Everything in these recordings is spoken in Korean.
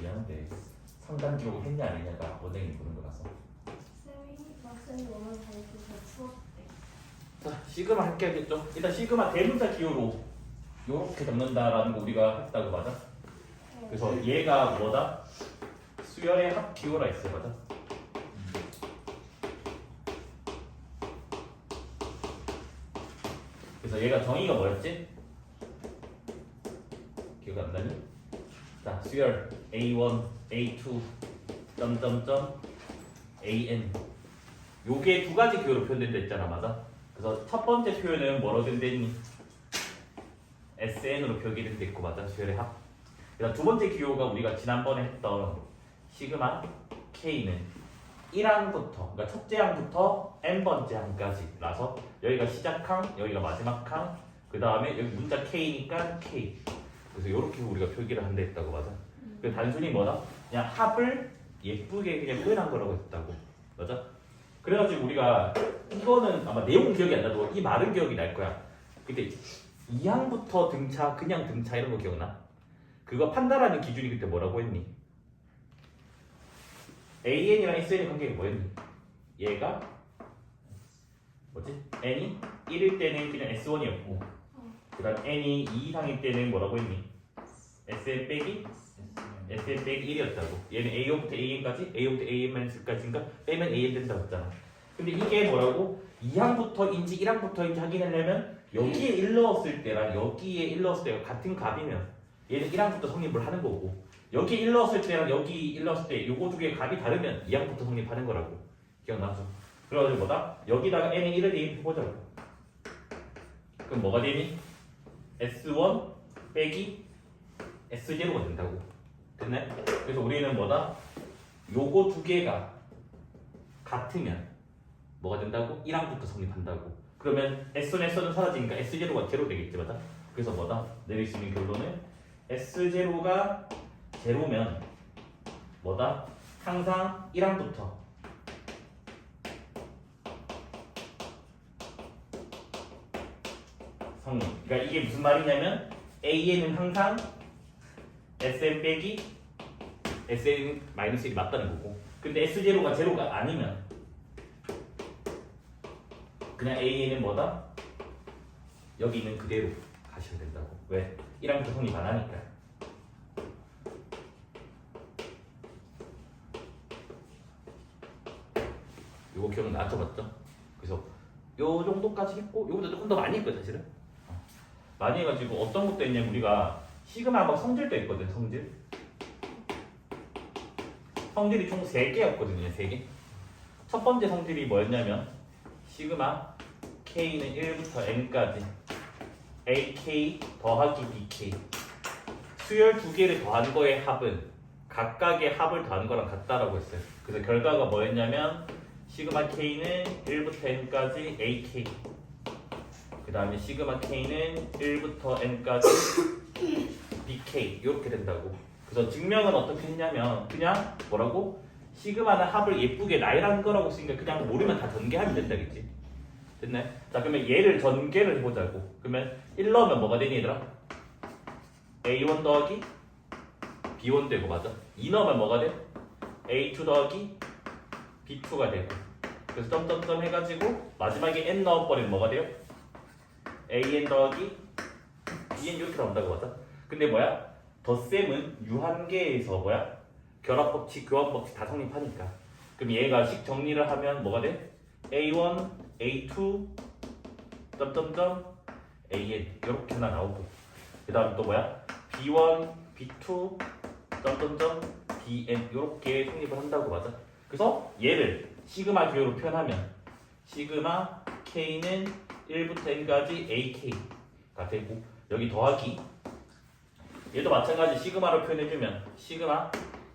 미안한데 상담 기록 했냐 안 했냐가 원장님이 보는 거라서. 쌤이 오늘 가르쳐서 수업 때. 자, 시그마 함께 하겠죠? 일단 시그마 대문자 기호로 요렇게 적는다라는 거 우리가 했다고 맞아? 그래서 얘가 뭐다? 수열의 합 기호라 했어, 맞아? 그래서 얘가 정의가 뭐였지? 기억 안 나니? 자, 수열 A1, A2, 점점점, AN. 요게 두 가지 기호로 표현된다 했잖아, 맞아? 그래서 첫 번째 표현은 뭐로 된댔니? SN으로 표기된 데 있고, 맞아? 수열의 합. 그다음 두 번째 기호가 우리가 지난번에 했던 시그마 K는 1항부터, 그러니까 첫째 항부터 n번째 항까지라서 여기가 시작항, 여기가 마지막 항, 그 다음에 여기 문자 K니까 K. 그래서 이렇게 우리가 표기를 한다 했다고, 맞아? 그 단순히 뭐다? 그냥 합을 예쁘게 그냥 표현한 거라고 했다고, 맞아? 그래가지고 우리가 이거는 아마 내용 기억이 안 나도 이 말은 기억이 날 거야. 근데 2항부터 등차, 그냥 등차 이런 거 기억나? 그거 판단하는 기준이 그때 뭐라고 했니? AN이랑 SN의 관계가 뭐였니? 얘가 뭐지? N이 1일 때는 그냥 S1이었고 그 다음 N이 2 이상일 때는 뭐라고 했니? SN 빼기 1이었다고. 얘는 A1부터 AN까지, A1부터 AN-까지인가? 빼면 AN 된다고 했잖아. 근데 이게 뭐라고? 2항부터인지 1항부터인지 확인하려면 여기에 1 넣었을 때랑 여기에 1 넣었을 때가 같은 값이면 얘는 1항부터 성립을 하는 거고, 여기 1 넣었을 때랑 여기 1 넣었을 때 요거 두 개의 값이 다르면 2항부터 성립하는 거라고. 기억나죠? 그래가지고 뭐다? 여기다가 n의 1을 대입해보자고. 그럼 뭐가 되니? S1 빼기 S0가 된다고. 됐네? 그래서 우리는 뭐다? 요거 두 개가 같으면 뭐가 된다고? 1항부터 성립한다고. 그러면 S1, S1은 사라지니까 S0가 제로 되겠지, 맞아? 그래서 뭐다? 내릴 수 있는 결론은 S0가 제로면 뭐다? 항상 1항부터 성립. 그러니까 이게 무슨 말이냐면 AN은 항상 SN 빼기 SN-1이 맞다는 거고, 근데 S0가 제로가 아니면 그냥 AN은 뭐다? 여기 있는 그대로 가시면 된다고. 왜? 1항부터 성립 안 하니까. 요거 기억나죠, 맞죠? 그래서 요 정도까지 했고, 요거보다 조금 더 많이 했거든, 사실은. 많이 해가지고 어떤 것도 했냐면 우리가 시그마 막 성질도 했거든, 성질. 성질이 총 3개였거든요, 3개. 첫 번째 성질이 뭐였냐면 시그마 K는 1부터 N까지 AK 더하기 BK. 수열 2개를 더한 거의 합은 각각의 합을 더한 거랑 같다라고 했어요. 그래서 결과가 뭐였냐면 시그마 K는 1부터 N까지 AK, 그 다음에 시그마 K는 1부터 N까지 BK 이렇게 된다고. 그래서 증명은 어떻게 했냐면 그냥 뭐라고? 시그마는 합을 예쁘게 나열한 거라고 쓰니까 그냥 모르면 다 전개하면 된다겠지. 됐네? 자, 그러면 얘를 전개를 해보자고. 그러면 1 넣으면 뭐가 되니 얘들아? A1 더하기 B1 되고, 맞아? 2 넣으면 뭐가 돼? A2 더하기 B2가 되고, 그래서 점점점 해가지고 마지막에 n 넣어버리면 뭐가 돼요? AN 더하기 BN 이렇게 나온다고, 맞아? 근데 뭐야? 덧셈은 유한계에서 뭐야? 결합법칙, 교합법칙 다 성립하니까. 그럼 얘가 식 정리를 하면 뭐가 돼? A1, A2, 점점점 AN 이렇게 하나 나오고, 그 다음 또 뭐야? B1, B2, 점점점 BN 이렇게 성립을 한다고, 맞아? 그래서 얘를 시그마 기호로 표현하면 시그마 K는 1부터 N까지 AK가 되고, 여기 더하기 얘도 마찬가지 시그마로 표현해주면 시그마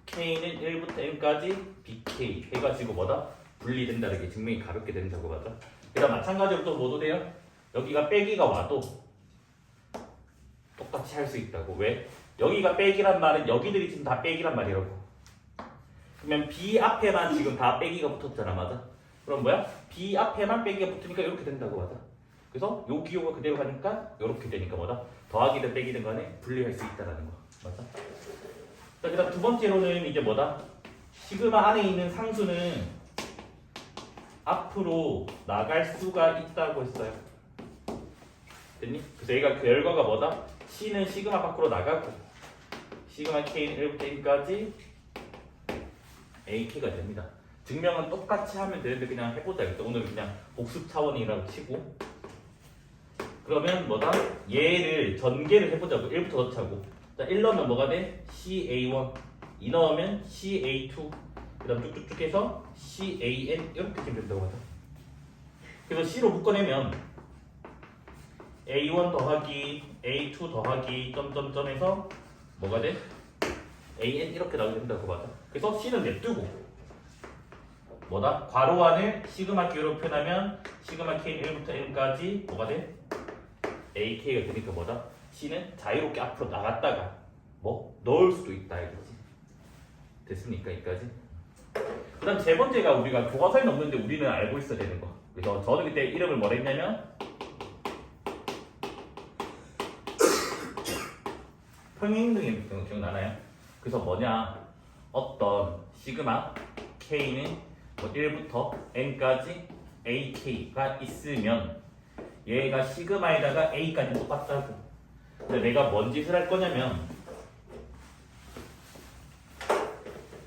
K는 1부터 N까지 BK 해가지고 뭐다? 분리된다, 이렇게 증명이 가볍게 된다고, 맞아? 그다음 마찬가지로 또 뭐도 돼요? 여기가 빼기가 와도 똑같이 할 수 있다고. 왜? 여기가 빼기란 말은 여기들이 지금 다 빼기란 말이라고. 그러면 B 앞에만 지금 다 빼기가 붙었잖아, 맞아? 그럼 뭐야? B 앞에만 빼기가 붙으니까 이렇게 된다고, 맞아? 그래서 요 기호가 그대로 가니까 이렇게 되니까 뭐다? 더하기든 빼기든 간에 분리할 수 있다라는 거, 맞아? 자, 그다음 두 번째로는 이제 뭐다? 시그마 안에 있는 상수는 앞으로 나갈 수가 있다고 했어요. 됐니? 그래서 얘가 그 결과가 뭐다? C는 시그마 밖으로 나가고 시그마 K는 1부터 N까지 AK가 됩니다. 증명은 똑같이 하면 되는데 그냥 해보자. 오늘 그냥 복습 차원이라고 치고 그러면 뭐다? 얘를 전개를 해보자고. 1부터 넣자고. 자, 1 넣으면 뭐가 돼? CA1 2 넣으면 CA2 그 다음 쭉쭉쭉 해서 CAN 이렇게 되면 된다고 하죠. 그래서 C로 묶어내면 A1 더하기 A2 더하기 점점점에서 뭐가 돼? AN 이렇게 나오게 된다고 맞아. 그래서 C는 냅두고 뭐다? 괄호 안을 시그마 Q로 표현하면 시그마 K는 1부터 N까지 뭐가 돼? AK가 되니까 뭐다? C는 자유롭게 앞으로 나갔다가 뭐 넣을 수도 있다 이거지. 됐습니까? 여기까지? 그 다음 세 번째가 우리가 교과서에 없는데 우리는 알고 있어야 되는 거. 그래서 저는 그때 이름을 뭐라 했냐면 평행등의 경우 기억나나요? 그래서 뭐냐? 어떤 시그마 K는 뭐 1부터 N까지 AK가 있으면 얘가 시그마에다가 A까지 똑같다고. 근데 내가 뭔 짓을 할 거냐면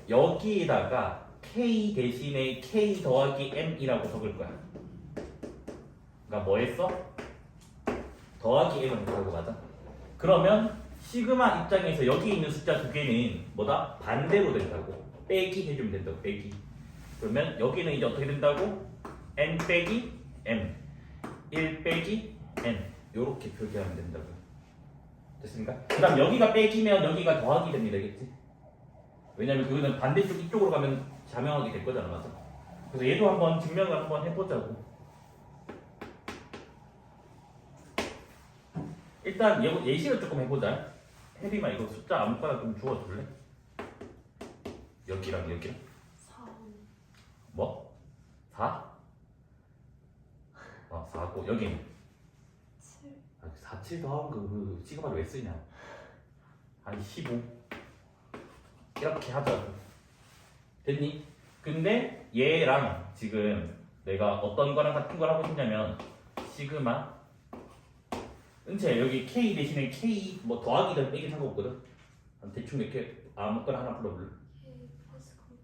여기에다가 K 대신에 K 더하기 M이라고 적을 거야. 그러니까 뭐 했어? 더하기 M을 적을 거 맞아? 그러면 시그마 입장에서 여기 있는 숫자 두 개는 뭐다? 반대로 된다고. 빼기 해주면 된다고. 빼기. 그러면 여기는 이제 어떻게 된다고? N 빼기 M 1 빼기 N 요렇게 표기하면 된다고. 됐습니까? 그 다음 여기가 빼기면 여기가 더하기 됩니다. 알겠지? 왜냐면 그거는 반대쪽 이쪽으로 가면 자명하게 될 거잖아. 맞아? 그래서 얘도 한번 증명을 한번 해보자고. 일단 예시를 조금 해보자. 혜림아 이거 숫자 아무거나 좀 주워줄래? 여기랑 여기랑 4, 뭐? 4? 4고 여기는 7, 4, 7 더한 그 시그마를 왜 쓰냐? 한 15 이렇게 하자고. 됐니? 근데 얘랑 지금 내가 어떤 거랑 같은 걸 하고 싶냐면 시그마 은채 여기 K 대신에 K 뭐 더하기든 빼기 상관없거든. 대충 이렇게 아무거나 하나 불러볼래? K K 플러스 9,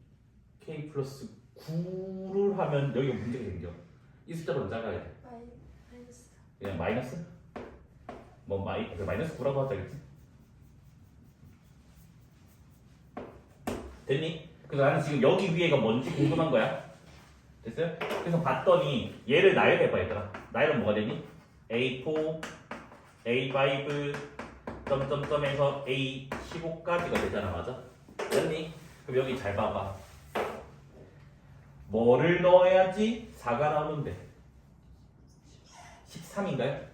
플러스 9를 하면 여기가 문제가 생겨. 이 숫자보다 작아야 돼. 마이너스 그냥 마이너스? 뭐 마이너스 9라고 하자겠지? 됐니? 그래서 나는 지금 여기 위에가 뭔지 궁금한 거야. 됐어요? 그래서 봤더니 얘를 나열해봐 얘들아. 나열은 뭐가 되니? A4, A5, 점점점에서 A15까지가 되잖아. 맞아? 됐니? 그럼 여기 잘 봐봐. 뭐를 넣어야지 4가 나오는데? 13인가요?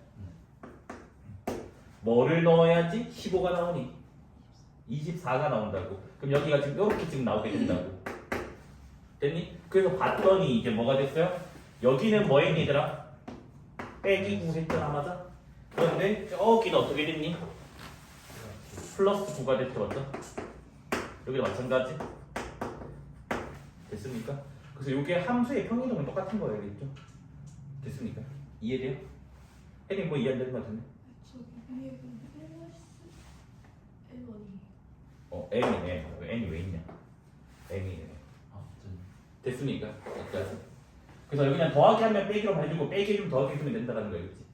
뭐를 넣어야지 15가 나오니? 24가 나온다고. 그럼 여기가 지금 이렇게 지금 나오게 된다고. 됐니? 그래서 봤더니 이제 뭐가 됐어요? 여기는 뭐했니 얘들아? 빼기 9 했잖아. 맞아? 그런데 여기는 어떻게 됐니? 플러스 9가 됐죠. 맞죠? 여기도 마찬가지. 됐습니까? 그래서 이게 함수의 평이동은 똑같은 거예요. 알겠죠? 됐습니까? 이해돼요? 혜림 뭐 이해 안 되는 것 같은데? 저기 위에 근데 플러스 N1이 M이네. N이 왜 있냐? M이네. 됐습니까? 여기까지. 그래서 여기 그냥 더하기 하면 빼기로 해주고 빼기 해주면 더하기 해주면 된다는 거예요. 그치?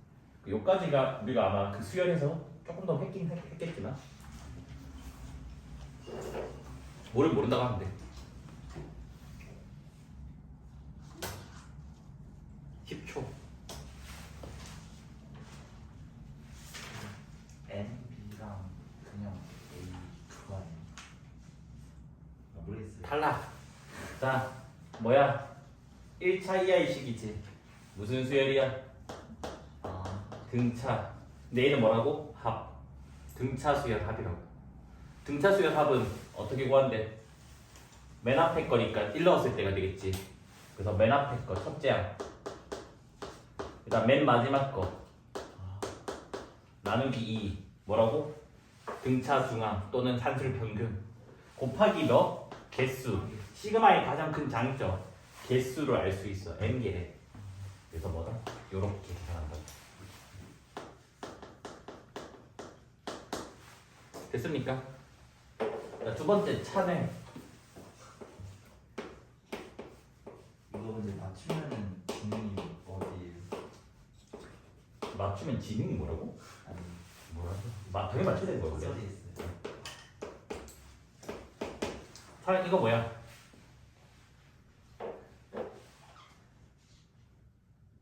요까지가 우리가 아마 그 수열에서 조금 더 했겠지만 뭐를 모른다고 하면 돼. 10초. N이랑 그냥 A2가 모르겠어요. 탈락. 자, 뭐야? 1차 이하의식이지. 무슨 수열이야? 등차. 근데 얘는 뭐라고? 합. 등차 수열 합이라고. 등차 수열 합은 어떻게 구한대? 맨 앞에 거니까 1 넣었을 때가 되겠지. 그래서 맨 앞에 거 첫째야. 그다음 맨 마지막 거 나누기 2 뭐라고? 등차 중앙 또는 산술 평균. 곱하기 몇? 개수. 시그마의 가장 큰 장점 개수를 알 수 있어. n개래. 그래서 뭐다? 요렇게 계산한다. 됐습니까? 자, 두 번째 차례. 이거 근데 맞추면은 분명히 어디에요? 맞추면 지능이 뭐라고? 아니 뭐라고? 당연히 맞춰야 되는 거야 원래. 써져 있어요. 차례 이거 뭐야?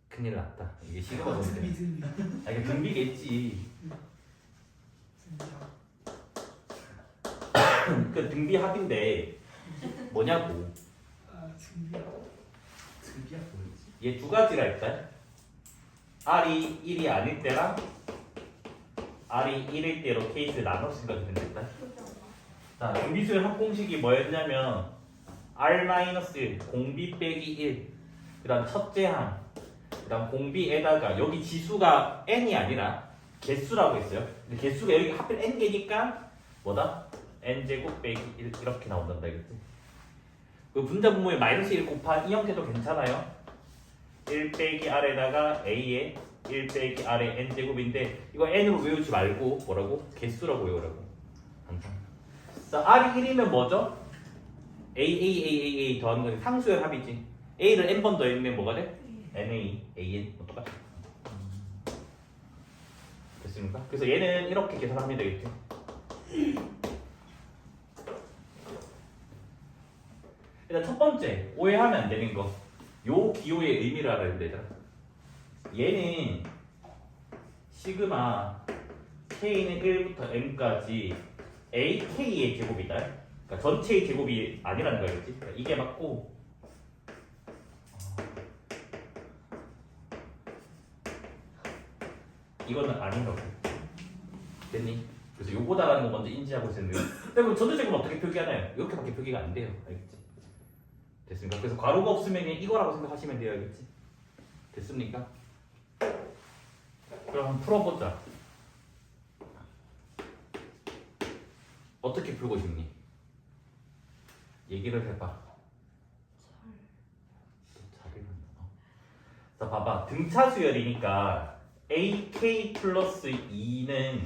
큰일 났다. 이게 시그마 문제. 아 이게 등비겠지. 그 등비 합인데 뭐냐고. 등비야 뭐였지? 얘 두 가지라 했다. R이 1이 아닐 때랑 R이 1일 때로 케이스 나눠 생각이 된다. 자, 등비수의 합공식이 뭐였냐면 R-1 공비 빼기 1. 그다음 첫째 항. 그다음 공비에다가 여기 지수가 n이 아니라 개수라고 했어요. 근데 개수가 여기 하필 n개니까 뭐다? n제곱 빼기 1 이렇게 나온단다 이거지. 그 분자 분모에 마이너스 1 곱한 이 형태도 괜찮아요. 1 빼기 r에다가 a에 1 빼기 r에 n제곱인데 이거 n으로 외우지 말고 뭐라고? 개수라고 외우라고 항상. 자, r이 1이면 뭐죠? a 더하는 건 상수의 합이지. a를 n번 더했으면 뭐가 돼? NA, AN 뭐 똑같아. 됐습니까? 그래서 얘는 이렇게 계산하면 되겠지. 일단 첫 번째 오해하면 안 되는 거. 요 기호의 의미를 알아야 되잖아. 얘는 시그마 K는 1부터 M까지 AK의 제곱이다. 그러니까 전체의 제곱이 아니라는 거겠지. 그러니까 이게 맞고 이거는 아닌 거고. 됐니? 그래서 요거다라는 거 먼저 인지하고 있었는데 그럼 전체적으로 어떻게 표기하나요? 이렇게밖에 표기가 안 돼요. 알겠지? 됐습니까? 그래서 괄호가 없으면 이거라고 생각하시면 돼요. 알겠지? 됐습니까? 그럼 한번 풀어보자. 어떻게 풀고 싶니? 얘기를 해봐. 자, 봐봐. 등차 수열이니까 AK 플러스 2는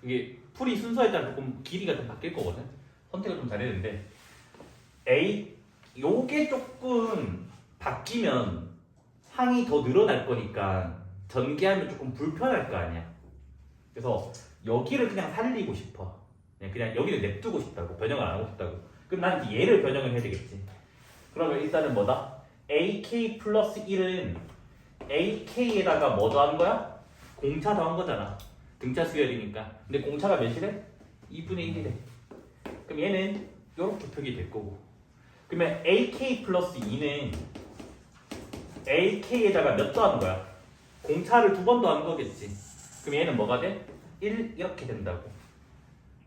이게 풀이 순서에 따라 조금 길이가 좀 바뀔 거거든. 선택을 좀 잘해야 되는데 요게 조금 바뀌면 항이 더 늘어날 거니까 전개하면 조금 불편할 거 아니야. 그래서 여기를 그냥 살리고 싶어. 그냥 여기를 냅두고 싶다고. 변형을 안 하고 싶다고. 그럼 난 이제 얘를 변형을 해야 되겠지. 그러면 일단은 뭐다? AK 플러스 1은 AK에다가 뭐 더한 거야? 공차 더한 거잖아. 등차 수열이니까. 근데 공차가 몇이래? 2분의 1이래. 그럼 얘는 이렇게 표기될 거고. 그러면 AK 플러스 2는 AK에다가 몇 더한 거야? 공차를 두 번 더한 거겠지. 그럼 얘는 뭐가 돼? 1 이렇게 된다고.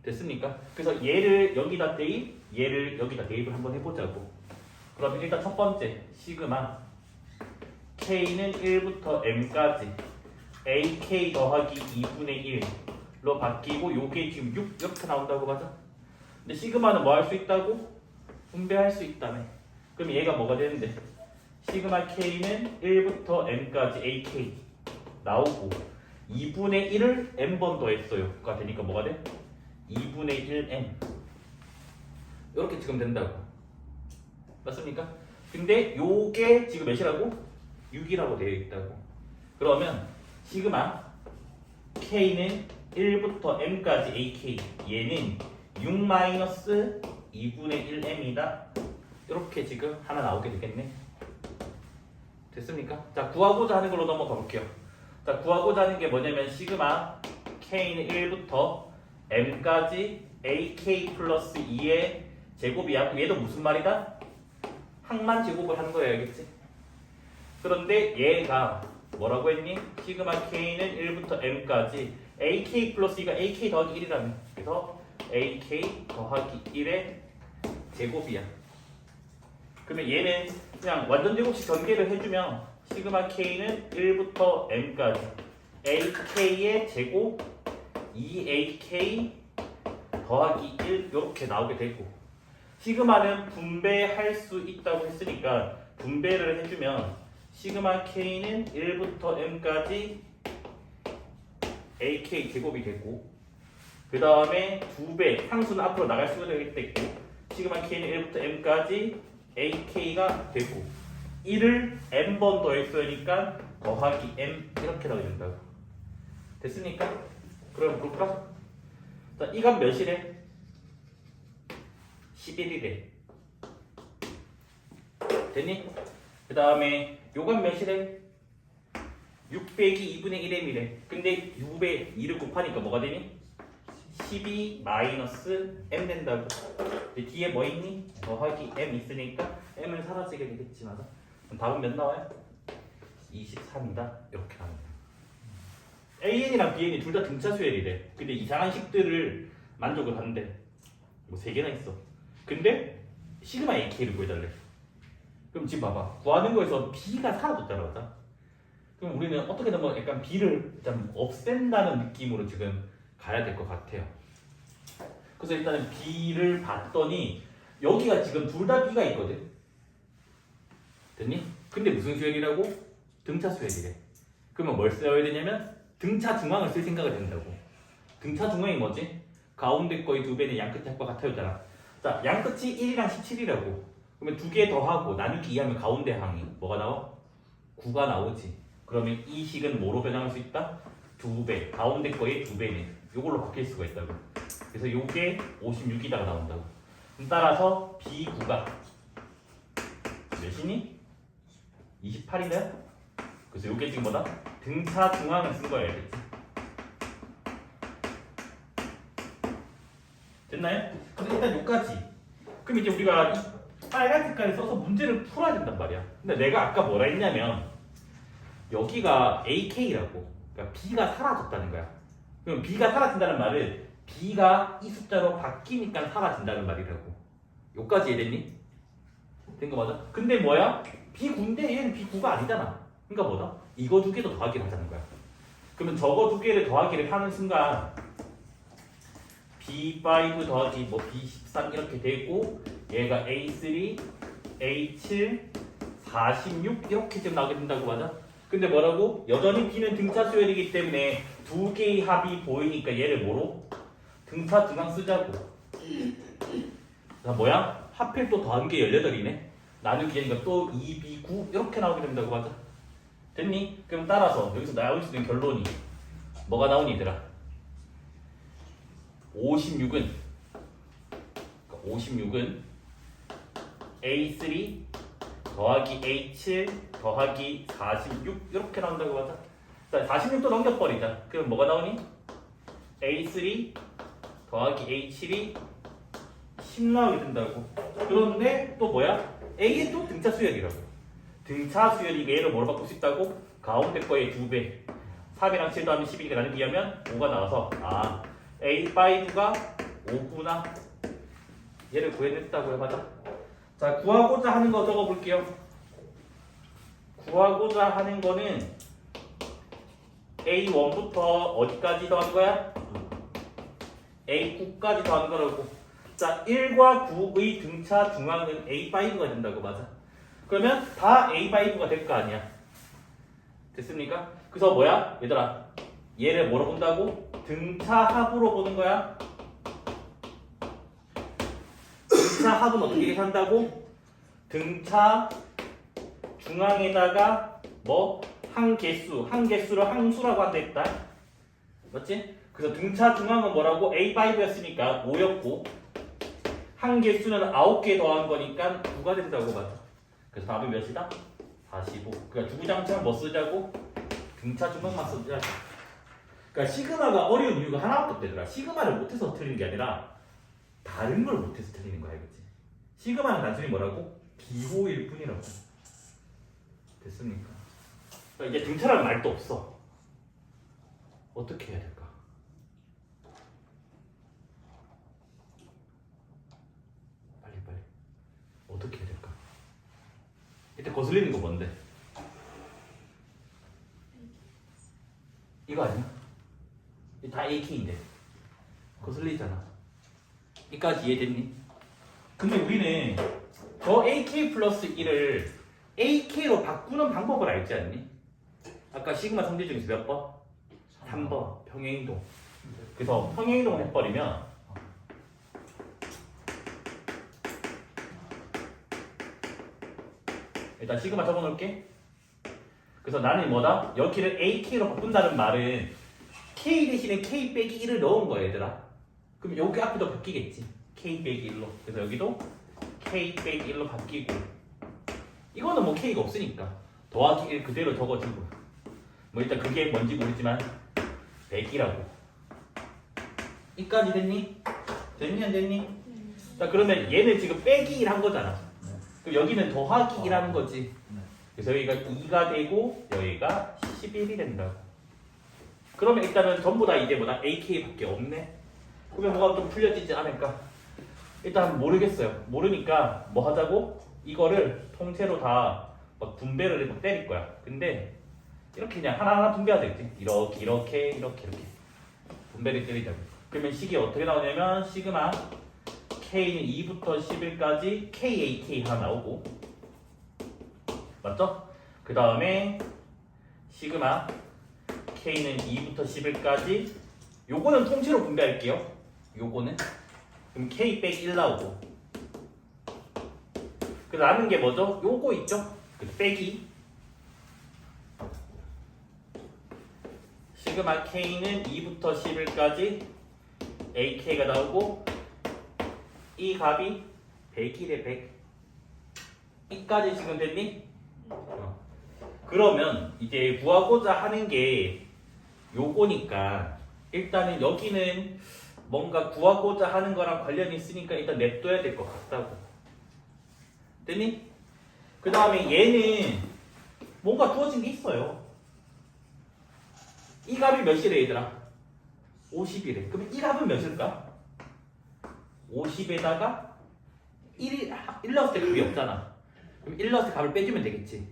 됐습니까? 그래서 얘를 여기다 대입, 얘를 여기다 대입을 한번 해보자고. 그러면 일단 첫 번째 시그마 K는 1부터 M까지 AK 더하기 2분의 1로 바뀌고 요게 지금 6 이렇게 나온다고 하자. 근데 시그마는 뭐 할 수 있다고? 분배할 수 있다며. 그럼 얘가 뭐가 되는데? 시그마 K는 1부터 M까지 AK 나오고 2분의 1을 M번 더했어요가 되니까 뭐가 돼? 2분의 1M 이렇게 지금 된다고. 맞습니까? 근데 요게 지금 몇이라고? 6이라고 되어 있다고. 그러면 시그마 K는 1부터 M까지 AK 얘는 6-2분의 1M이다. 이렇게 지금 하나 나오게 되겠네. 됐습니까? 자, 구하고자 하는 걸로 넘어가 볼게요. 자, 구하고자 하는 게 뭐냐면 시그마 K는 1부터 M까지 AK 플러스 2의 제곱이야. 얘도 무슨 말이다? 항만 제곱을 하는 거야. 알겠지? 그런데 얘가 뭐라고 했니? 시그마 K는 1부터 M까지 AK 플러스 2가 AK 더하기 1이라며. 그래서 AK 더하기 1의 제곱이야. 그러면 얘는 그냥 완전 제곱식 전개를 해주면 시그마 K는 1부터 M까지 AK의 제곱 2AK 더하기 1 이렇게 나오게 되고 시그마는 분배할 수 있다고 했으니까 분배를 해주면 시그마 K는 1부터 M까지 AK 제곱이 되고 그 다음에 2배 상수는 앞으로 나갈 수가 되겠고 시그마 K는 1부터 M까지 AK가 되고 1을 M번 더했으니까 더하기 M 이렇게 나오게 된다고. 됐습니까? 그럼 볼까? 자, 이 값 몇이래? 11이래. 됐니? 그 다음에 요 값 몇이래? 6 빼기 2분의 1m이래. 근데 6에 2를 곱하니까 뭐가 되니? 12 마이너스 m 된다고. 근데 뒤에 뭐 있니? 더하기 m 있으니까 m은 사라지게 되겠지, 맞아? 그럼 답은 몇 나와요? 23이다. 이렇게 나옵니다. AN이랑 BN이 둘 다 등차 수열이래. 근데 이상한 식들을 만족을 하는데 뭐 3개나 있어. 근데 시그마 AK를 구해달래. 그럼 지금 봐봐. 구하는 거에서 B가 사라졌잖아, 맞아? 그럼 우리는 어떻게든 뭐 약간 B를 좀 없앤다는 느낌으로 지금 가야 될 것 같아요. 그래서 일단은 B를 봤더니 여기가 지금 둘 다 B가 있거든. 됐니? 근데 무슨 수열이라고? 등차 수열이래. 그러면 뭘 써야 되냐면 등차 중앙을 쓸 생각을 된다고. 등차 중앙이 뭐지? 가운데 거의 2배는 양끝이 합과 같아였잖아. 자, 양끝이 1이랑 17이라고. 그러면 2개 더하고 나누기 2하면 가운데 항이 뭐가 나와? 9가 나오지. 그러면 이 식은 뭐로 변형할 수 있다? 2배. 가운데 거의 2배는 이걸로 바뀔 수가 있다고. 그래서 요게 56이다가 나온다고. 그럼 따라서 B9가 몇이니? 28이네? 그래서 요게 지금 뭐다? 등차 중앙을 쓴 거야, 알겠지? 됐나요? 근데 일단 요까지. 그럼 이제 우리가 이 빨간 색깔을 써서 문제를 풀어야 된단 말이야. 근데 내가 아까 뭐라 했냐면 여기가 AK라고. 그러니까 B가 사라졌다는 거야. 그럼 B가 사라진다는 말은 B가 이 숫자로 바뀌니까 사라진다는 말이라고. 요까지 이해됐니? 된 거 맞아? 근데 뭐야? B9인데 얘는 B9가 아니잖아. 그러니까 뭐다? 이거 두 개도 더하기를 하자는 거야. 그러면 저거 두 개를 더하기를 하는 순간 B5 더하기 뭐 B13 이렇게 되고 얘가 A3, A7, 46 이렇게 지금 나오게 된다고 맞아? 근데 뭐라고? 여전히 B는 등차 수열이기 때문에 두 개의 합이 보이니까 얘를 뭐로? 등차 중앙 쓰자고. 자, 뭐야? 하필 또 더한 게 18이네? 나누기 하니까 또 2B9 이렇게 나오게 된다고 맞아? 됐니? 그럼 따라서 여기서 나올 수 있는 결론이 뭐가 나오니 얘들아? 56은 A3 더하기 A7 더하기 46 이렇게 나온다고 맞아? 자, 46도 넘겨버리자. 그럼 뭐가 나오니? A3 더하기 A7이 10 나오게 된다고. 그런데 또 뭐야? A의 또 등차 수열이라고. 등차 수열이 얘를 뭐로 바꿀 수 있다고? 가운데 거의 2배. 3이랑 7 더하면 12가 나누기 하면 5가 나와서 아 A5가 5구나. 얘를 구해냈다고요, 맞아? 자, 구하고자 하는 거 적어볼게요. 구하고자 하는 거는 A1부터 어디까지 더한 거야? A9까지 더한 거라고. 자, 1과 9의 등차 중앙은 A5가 된다고, 맞아? 그러면 다 A5가 될 거 아니야. 됐습니까? 그래서 뭐야? 얘들아, 얘를 뭐로 본다고? 등차 합으로 보는 거야. 등차 합은 어떻게 계산한다고? 등차 중앙에다가 뭐? 한 개수를 항수라고 한다 했다. 맞지? 그래서 등차 중앙은 뭐라고? A5였으니까 5였고 한 개수는 9개 더한 거니까 9가 된다고 맞아. 그래서 답이 몇이다? 45. 그러니까 주구장창 뭐 쓰자고? 등차 중앙만 쓰자. 그러니까 시그마가 어려운 이유가 하나밖에 없대더라. 시그마를 못해서 틀린 게 아니라 다른 걸 못해서 틀리는 거야, 그치? 시그마는 단순히 뭐라고? 기호일 뿐이라고. 됐습니까? 그러니까 이제 등차라는 말도 없어. 어떻게 해야 될까? 빨리. 어떻게 해야 될까? 이때 거슬리는 거 뭔데? 이거 아니야? 이거 다 AK인데 거슬리잖아. 이까지 이해됐니? 근데 우리는 저 AK 플러스 1을 AK로 바꾸는 방법을 알지 않니? 아까 시그마 성질 중에서 몇 번? 3번 평행이동. 그래서 평행이동을 해버리면 일단 시그마 적어놓을게. 그래서 나는 뭐다? 여기를 AK로 바꾼다는 말은 K 대신에 K 빼기 1을 넣은 거야 얘들아. 그럼 여기 앞에도 바뀌겠지. K 빼기 1로. 그래서 여기도 K 빼기 1로 바뀌고 이거는 뭐 K가 없으니까 더하기 1 그대로 적어주고 뭐 일단 그게 뭔지 모르지만 100이라고. 이까지 됐니? 됐니 안 됐니? 네. 자 그러면 얘는 지금 빼기 1 한 거잖아. 그럼 여기는 더하기 1 하는 거지. 네. 그래서 여기가 2가 되고 여기가 11이 된다고. 그러면 일단은 전부 다 이제 뭐다? AK밖에 없네. 그러면 뭐가 좀 풀려지지 않을까? 일단 모르겠어요. 모르니까 뭐 하자고? 이거를 통째로 다 막 분배를 막 때릴 거야. 근데 이렇게 그냥 하나하나 분배해야 되겠지. 이렇게 분배를 때리자고. 그러면 식이 어떻게 나오냐면 시그마 K는 2부터 11까지 KAK 하나 나오고 맞죠? 그 다음에 시그마 K는 2부터 11까지 요거는 통째로 분배할게요. 요거는 그럼 K 빼기 1 나오고 그 남은 게 뭐죠? 요거 있죠? 그 빼기 시그마 K는 2부터 11까지 AK가 나오고 이 값이 100이래 100 이까지 지금 됐니? 그러면 이제 구하고자 하는 게 요거니까 일단은 여기는 뭔가 구하고자 하는 거랑 관련이 있으니까 일단 냅둬야 될 것 같다고. 됐니? 그 다음에 얘는 뭔가 주어진 게 있어요. 이 값이 몇이래 얘들아? 50이래. 그럼 이 값은 몇일까? 50에다가 1 넣었을 때 값이 없잖아. 그럼 1 넣었을 때 값을 빼주면 되겠지.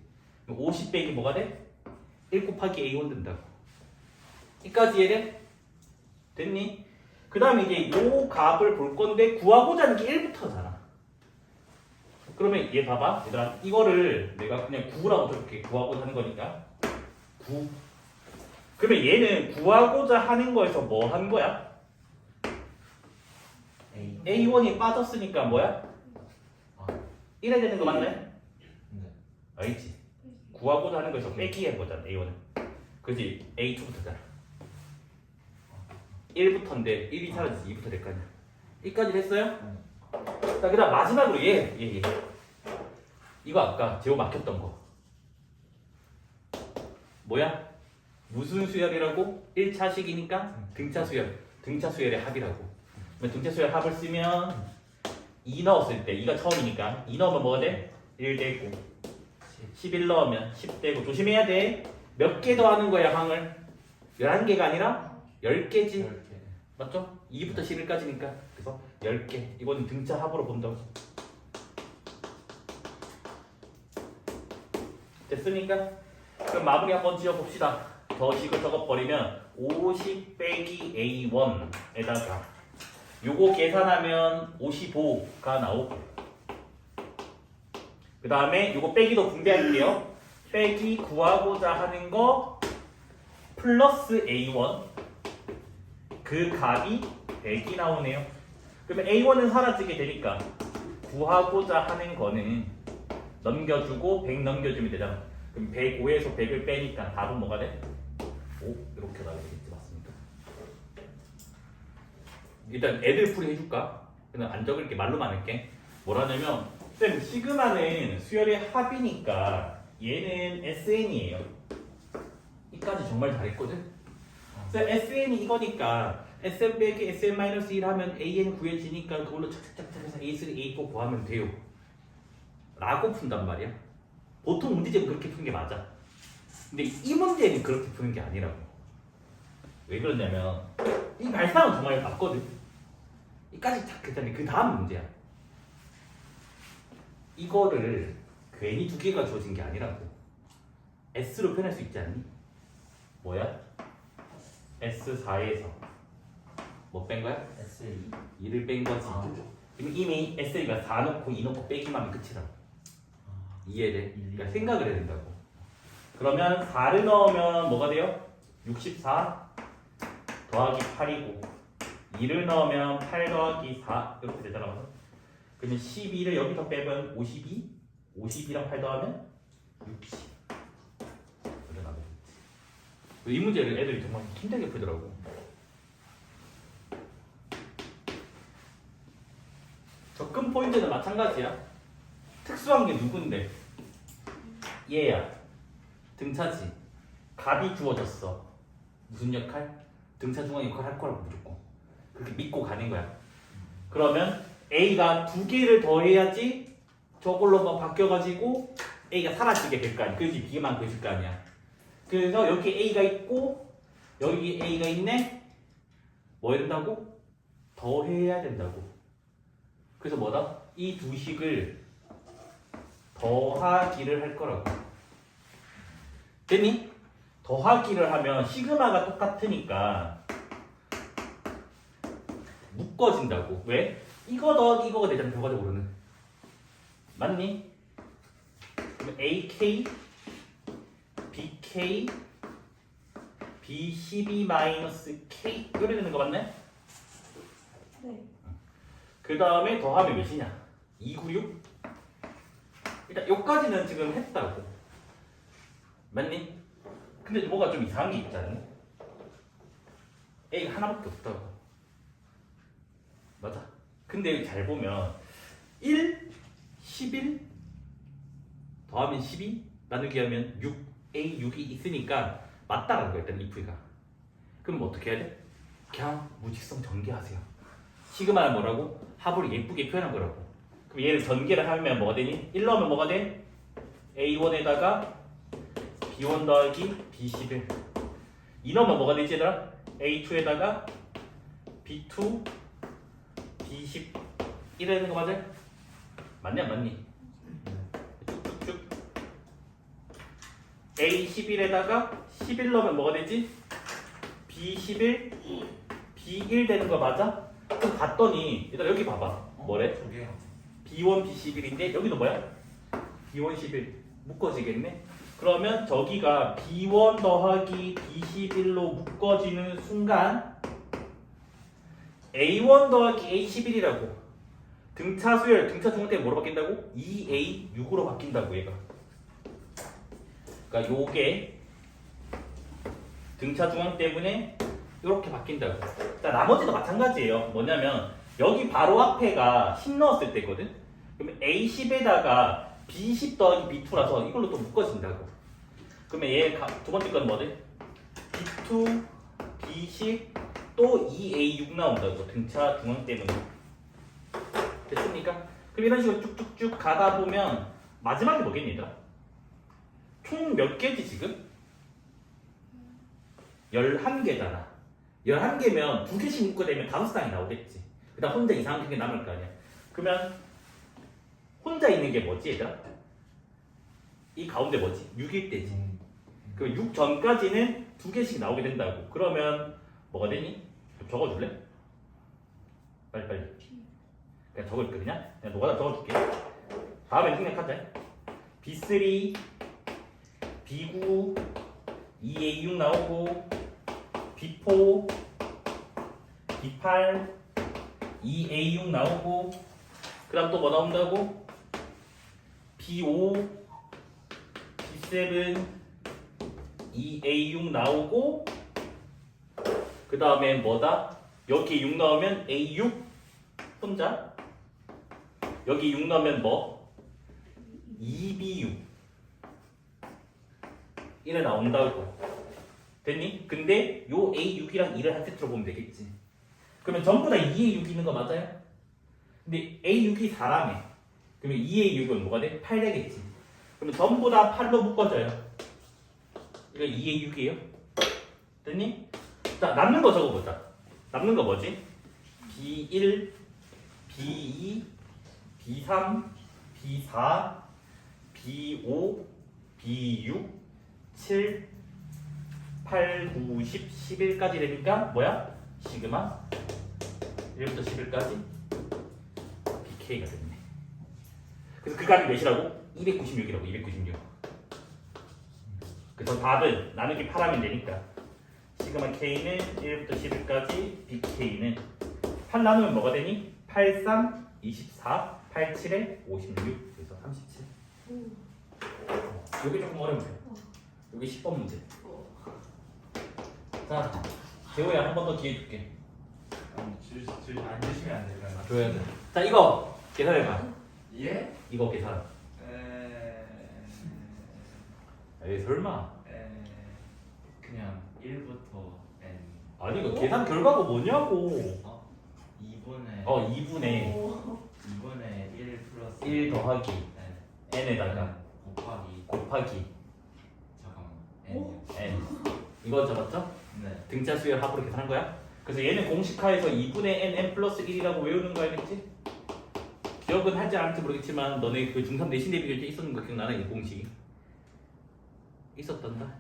그럼 50 빼기 뭐가 돼? 1 곱하기 A1 된다고. 이까지 이해돼? 됐니? 그 다음에 이제 요 값을 볼 건데 구하고자 하는 게 1부터잖아. 그러면 얘 봐봐. 얘들아 이거를 내가 그냥 9라고 적을게. 구하고자 하는 거니까 9. 그러면 얘는 구하고자 하는 거에서 뭐 한 거야? A1이 빠졌으니까 뭐야? 1 해야 되는 거 맞나요? 네. 알지? 구하고자 하는 거에서 빼기 한 거잖아 A1은. 그지? A2부터잖아. 1부터인데 1이 사라져서 2부터 될 거 아니야. 이까지 됐어요? 자, 그 다음 마지막으로 얘. 이거 아까 제호 막혔던 거. 뭐야? 무슨 수열이라고? 1차식이니까 등차 수열. 등차 수열의 합이라고. 그러면 등차 수열 합을 쓰면 2 넣었을 때 2가 처음이니까 2 넣으면 뭐가 돼? 1 되고 11 넣으면 10 되고 조심해야 돼. 몇 개 더하는 거야 항을? 11개가 아니라 10개지. 10개. 맞죠? 2부터 11까지니까 그래서 10개 이거는 등차 합으로 본다고. 됐습니까? 그럼 마무리 한번 지어봅시다. 더 식을 적어버리면 50 빼기 A1에다가 요거 계산하면 55가 나오고 그 다음에 요거 빼기도 분배할게요. 빼기 구하고자 하는 거 플러스 A1 그 값이 100이 나오네요. 그러면 A1은 사라지게 되니까 구하고자 하는 거는 넘겨주고 100 넘겨주면 되잖아. 그럼 105에서 100을 빼니까 답은 뭐가 돼? 5 이렇게 나오게 되겠지. 맞습니까? 일단 애들 풀이 해줄까? 그냥 안 적을게. 말로만 할게. 뭐라냐면 쌤 시그마는 수열의 합이니까 얘는 SN이에요. 이까지 정말 잘했거든? 쌤 SN이 이거니까 SN 빼기 SN-1 하면 AN 구해지니까 그걸로 착착착착 해서 A3, A4 구하면 돼요. 라고 푼단 말이야. 보통 문제집은 그렇게 푸는 게 맞아. 근데 이 문제는 그렇게 푸는 게 아니라고. 왜 그러냐면 이 발상은 정말 맞거든. 이까지 딱 했더니 그 다음 문제야. 이거를 괜히 두 개가 주어진 게 아니라고. S로 표현할 수 있지 않니? 뭐야? S4에서 뭐 뺀 거야? S2. 2를 뺀 거지. 아. 그럼 이미 SA가 4 넣고 2 넣고 빼기만 하면 끝이라고. 이해돼? 그러니까 생각을 해야 된다고. 그러면 4를 넣으면 뭐가 돼요? 64 더하기 8이고 2를 넣으면 8 더하기 4 이렇게 되잖아. 그러면 12를 여기서 빼면 52 52랑 8 더하면 60 이렇게 나오겠지. 이 문제를 애들이 정말 힘들게 풀더라고. 접근 포인트는 마찬가지야. 특수한 게 누군데? 얘야. 등차지. 갑이 주어졌어. 무슨 역할? 등차 중앙 역할 할 거라고 무조건. 그렇게 믿고 가는 거야. 그러면 A가 2개를 더해야지 저걸로 막 바뀌어가지고 A가 사라지게 될 거 아니야. 그렇지 B만 그릴 거 아니야. 그래서 여기 A가 있고 여기 A가 있네. 뭐 해야 된다고? 더해야 된다고. 그래서 뭐다? 이 두 식을 더하기를 할 거라고. 됐니? 더하기를 하면 시그마가 똑같으니까 묶어진다고. 왜? 이거 더하기 이거가 되잖아 결과적으로는. 맞니? 그럼 AK, BK, B12-K 이렇게 되는 거 맞네? 네. 그 다음에 더하면 몇이냐? 296? 일단 여기까지는 지금 했다고. 맞니? 근데 뭐가 좀 이상한 게 있잖니? A가 하나밖에 없다고. 맞아. 근데 잘 보면 1, 11 더하면 12 나누기 하면 6 A 6이 있으니까 맞다라는 거야 일단 if가. 그럼 어떻게 해야 돼? 그냥 무직성 전개하세요. 시그마는 뭐라고? 합을 예쁘게 표현한 거라고. 그럼 얘를 전개를 하면 뭐가 되니? 1 넣으면 뭐가 돼? A1에다가 B1 더하기 B11 2 넣으면 뭐가 되지 얘들아? A2에다가 B2 B10 이러는 거 맞아요? 맞냐 안 맞니? 쭉쭉쭉 A11에다가 11 넣으면 뭐가 되지? B11 B1 되는 거 맞아? 그럼 봤더니 얘들아 여기 봐봐 뭐래? 두 개요. B1 B11인데 여기도 뭐야? B1 11 묶어지겠네? 그러면 저기가 B1 더하기 B11로 묶어지는 순간 A1 더하기 A11이라고. 등차 수열, 등차 중앙 때문에 뭐로 바뀐다고? 2A6으로 바뀐다고 얘가. 그러니까 요게 등차 중앙 때문에 이렇게 바뀐다고. 자, 나머지도 마찬가지예요. 뭐냐면 여기 바로 앞에가 10 넣었을 때거든. 그러면 A10에다가 B10 더하기 B2라서 이걸로 또 묶어진다고. 그러면 얘 두 번째 건 뭐지? B2, B10 또 2A6 나온다고. 등차 중앙 때문에. 됐습니까? 그럼 이런 식으로 쭉쭉쭉 가다 보면 마지막에 뭐겠니다? 총 몇 개지 지금? 11개잖아. 11개면 2개씩 묶어내면 5쌍이 나오겠지. 그 다음 혼자 이상한 게 남을 거 아니야. 그러면 혼자 있는 게 뭐지 얘들아? 이 가운데 뭐지? 6일 때지. 그 6 전까지는 2개씩 나오게 된다고. 그러면 뭐가 되니? 좀 적어줄래? 빨리빨리. 그냥 적을게 그냥 노가다 적어줄게. 다음에 생략하자. B3, B9, 2A6 나오고 B4, B8, 2A6 나오고 그 다음 또 뭐 나온다고? B5, B7, 2A6 나오고 그 다음에 뭐다? 여기 6 넣으면 A6 혼자 여기 6 넣으면 뭐? 2B6 이래 나온다고. 됐니? 근데 요 A6이랑 2를 한 세트로 보면 되겠지. 그러면 전부 다 2에 6 있는 거 맞아요? 근데 A6이 4라며. 그러면 2에 6은 뭐가 돼? 8 되겠지. 그러면 전부 다 8로 묶어져요. 이거 2에 6이에요. 됐니? 자, 남는 거 적어보자. 남는 거 뭐지? B1, B2, B3, B4, B5, B6, 7, 8, 9, 10, 11까지 되니까 뭐야? 시그마 1부터 11까지 BK가 됐네. 그래서 그 값이 몇이라고? 296이라고. 296. 그래서 답은 나누기 8하면 되니까 시그마 K는 1부터 11까지 BK는 8 나누면 뭐가 되니? 8, 3, 24, 8, 7에 56. 그래서 37. 여기 조금 어렵네. 여기 10번 문제. 자, 재호야 한 번 더 기회 줄게. 안 주시면 안 될까요? 줘야 돼. 자, 이거 계산해봐. 예? 이거 계산. 에이 설마. 그냥 1부터 n. 아니 이거 계산 결과가 뭐냐고. 2분의 2분의 1 플러스 1 더하기 n n에다가 곱하기 잠깐만 n. 이거 적었죠? 네. 등차 수열 합으로 계산한 거야? 그래서 얘는 공식화해서 2분의 n 플러스 1이라고 외우는 거 알겠지? 기억은 하지 않을지 모르겠지만 너네 그 중3 내신 대비 결제 있었는 거 기억나나? 이 공식이 있었단다.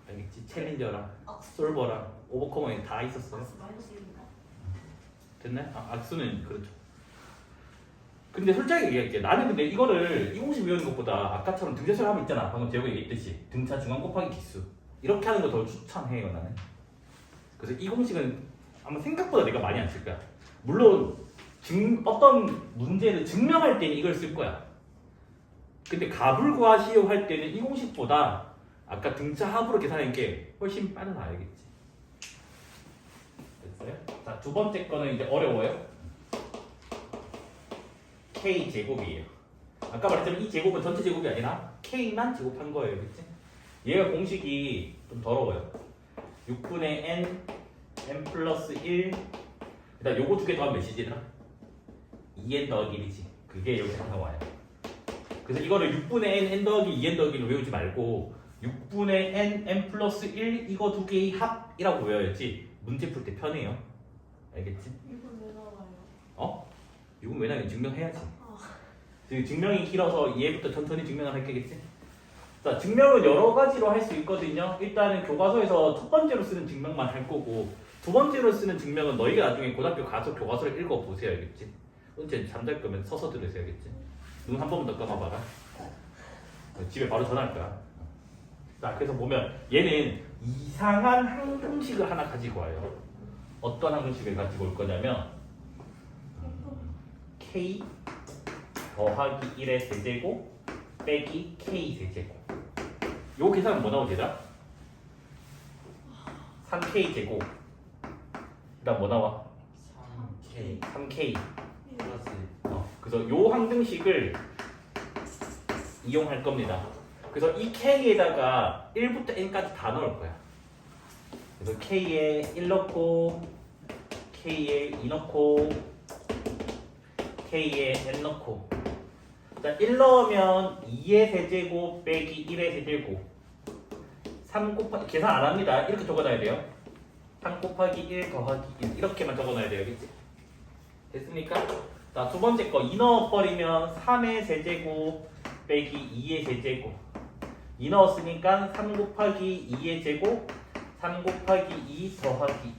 알겠지? 챌린저랑 솔버랑 오버커머에 다 있었어요. 마이너스 1입니다. 됐나요? 악수는 그렇죠. 근데 솔직하게 얘기할게. 나는 근데 이거를 이 공식 외우는 것보다 아까처럼 등차수열 하면 있잖아. 방금 제가 얘기했듯이 등차 중앙 곱하기 기수 이렇게 하는 거 더 추천해요 나는. 그래서 이 공식은 아마 생각보다 내가 많이 안 쓸 거야. 물론 어떤 문제를 증명할 때는 이걸 쓸 거야. 근데 값을 구하시오 할 때는 이 공식보다 아까 등차 합으로 계산하는 게 훨씬 빠르다 알겠지? 됐어요? 자, 두 번째 거는 이제 어려워요. K 제곱이에요. 아까 말했지만 이 제곱은 전체 제곱이 아니라 K만 제곱한 거예요, 그치? 얘가 공식이 좀 더러워요. 6분의 n 플러스 1. 그다음 요거 두 개 더하면 몇이지 얘들아? 2n 더하기 1이지. 그게 여기서 나와요. 그래서 이거를 6분의 n 더하기 2n 더하기를 외우지 말고 6분의 n 플러스 1 이거 두 개의 합이라고 외워야지 문제 풀 때 편해요. 알겠지? 이건 왜 나와요? 이건 왜냐면 증명해야지. 아. 지금 증명이 길어서 얘부터 천천히 증명을 할 거겠지? 자, 증명은 여러 가지로 할 수 있거든요. 일단은 교과서에서 첫 번째로 쓰는 증명만 할 거고 두 번째로 쓰는 증명은 너희가 나중에 고등학교 가서 교과서를 읽어보세요. 알겠지? 언제 잠잘 거면 서서 들으세요. 알겠지? 눈 한 번만 더 감아봐라. 집에 바로 전화할 거야. 자, 그래서 보면 얘는 이상한 항공식을 하나 가지고 와요. 어떤 항공식을 가지고 올 거냐면 K 더하기 1의 세제곱 빼기 K 세제곱. 요 계산은 뭐 나오지? 3K 제곱. 그 다음 뭐 나와? 3k 3K. 플러스 그래서 요 항등식을 이용할 겁니다. 그래서 이 K에다가 1부터 N까지 다 넣을 거야. 그래서 K에 1 넣고 K에 2 넣고 K에 N 넣고. 자, 1 넣으면 2의 세제곱 빼기 1의 세제곱 3 곱하기 계산 안 합니다. 이렇게 적어놔야 돼요. 3 곱하기 1 더하기 1 이렇게만 적어놔야 돼요. 알겠지? 됐습니까? 자, 두 번째 거 2 넣어버리면 3의 세제곱 빼기 2의 세제곱 2 넣었으니까 3 곱하기 2의 제곱 3 곱하기 2 더하기 1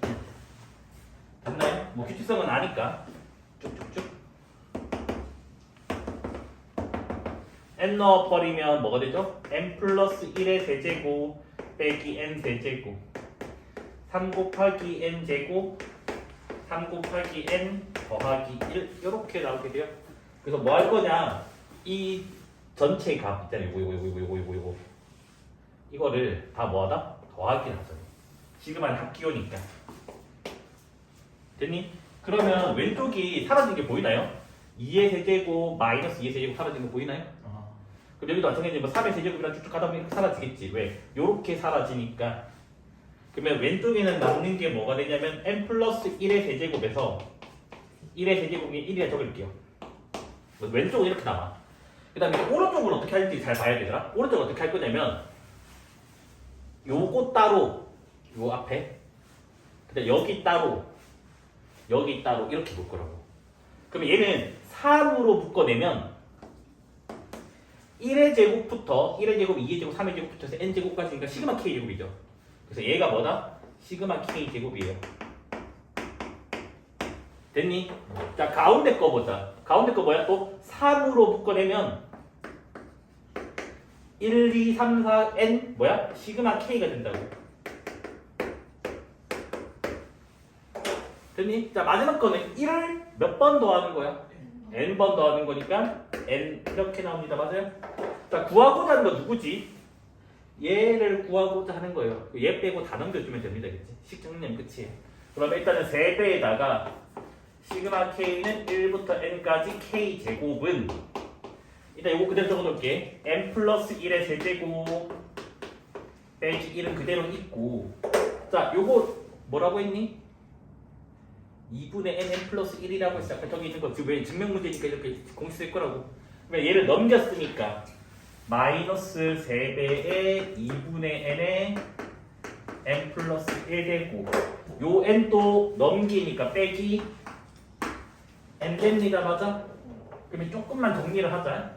됐나요? 뭐 규칙성은 아니까 쭉쭉쭉 n 넣어버리면 뭐가 되죠? n 플러스 1의 세제곱 빼기 n 세제곱 3 곱하기 n 제곱 3 곱하기 n 더하기 1 이렇게 나오게 돼요. 그래서 뭐 할 거냐? 이 전체 값 있잖아요. 요거 이거를 다 뭐하다? 더하기 하죠. 지금은 합기호니까. 됐니? 그러면 왼쪽이 사라진 게 보이나요? 2의 세제곱 마이너스 2의 세제곱 사라진 거 보이나요? 그럼 여기도 마찬가지로 뭐 3의 세제곱이랑 쭉쭉 가다 보면 이렇게 사라지겠지. 왜? 요렇게 사라지니까. 그러면 왼쪽에는 남는 게 뭐가 되냐면 n 플러스 1의 세제곱에서 1의 세제곱이 1이라 적을게요. 왼쪽은 이렇게 남아. 그 다음에 오른쪽은 어떻게 할지 잘 봐야 되더라. 오른쪽은 어떻게 할 거냐면 요거 따로 요 앞에 근데 여기 따로 이렇게 볼 거라고. 그러면 얘는 3으로 묶어내면 1의 제곱부터 1의 제곱, 2의 제곱, 3의 제곱부터 해서 n 제곱까지니까 시그마 k 제곱이죠. 그래서 얘가 뭐다? 시그마 k 제곱이에요. 됐니? 자 가운데 거 보자. 가운데 거 뭐야? 또 3으로 묶어내면 1, 2, 3, 4, n 뭐야? 시그마 k가 된다고. 됐니? 자 마지막 거는 1을 몇 번 더하는 거야? n번 더하는 거니까 n 이렇게 나옵니다. 맞아요? 자 구하고자 하는 거 누구지? 얘를 구하고자 하는 거예요. 얘 빼고 다 넘겨주면 됩니다. 그치? 식정리하면 끝이에요. 그러면 일단은 3배에다가 시그마 k는 1부터 n까지 k 제곱은 일단 이거 그대로 적어놓을게. n 플러스 1의 세제곱 빼기 1은 그대로 있고, 자 요거 뭐라고 했니? 2분의 n 플러스 1이라고 했어. 아까 저기 있는 거 지금 왜 증명 문제니까 이렇게 공식 쓸 거라고. 그러면 얘를 넘겼으니까 마이너스 3배의 2분의 n의 n 플러스 1되고 요 n도 넘기니까 빼기 n 됩니다. 맞아? 그러면 조금만 정리를 하자.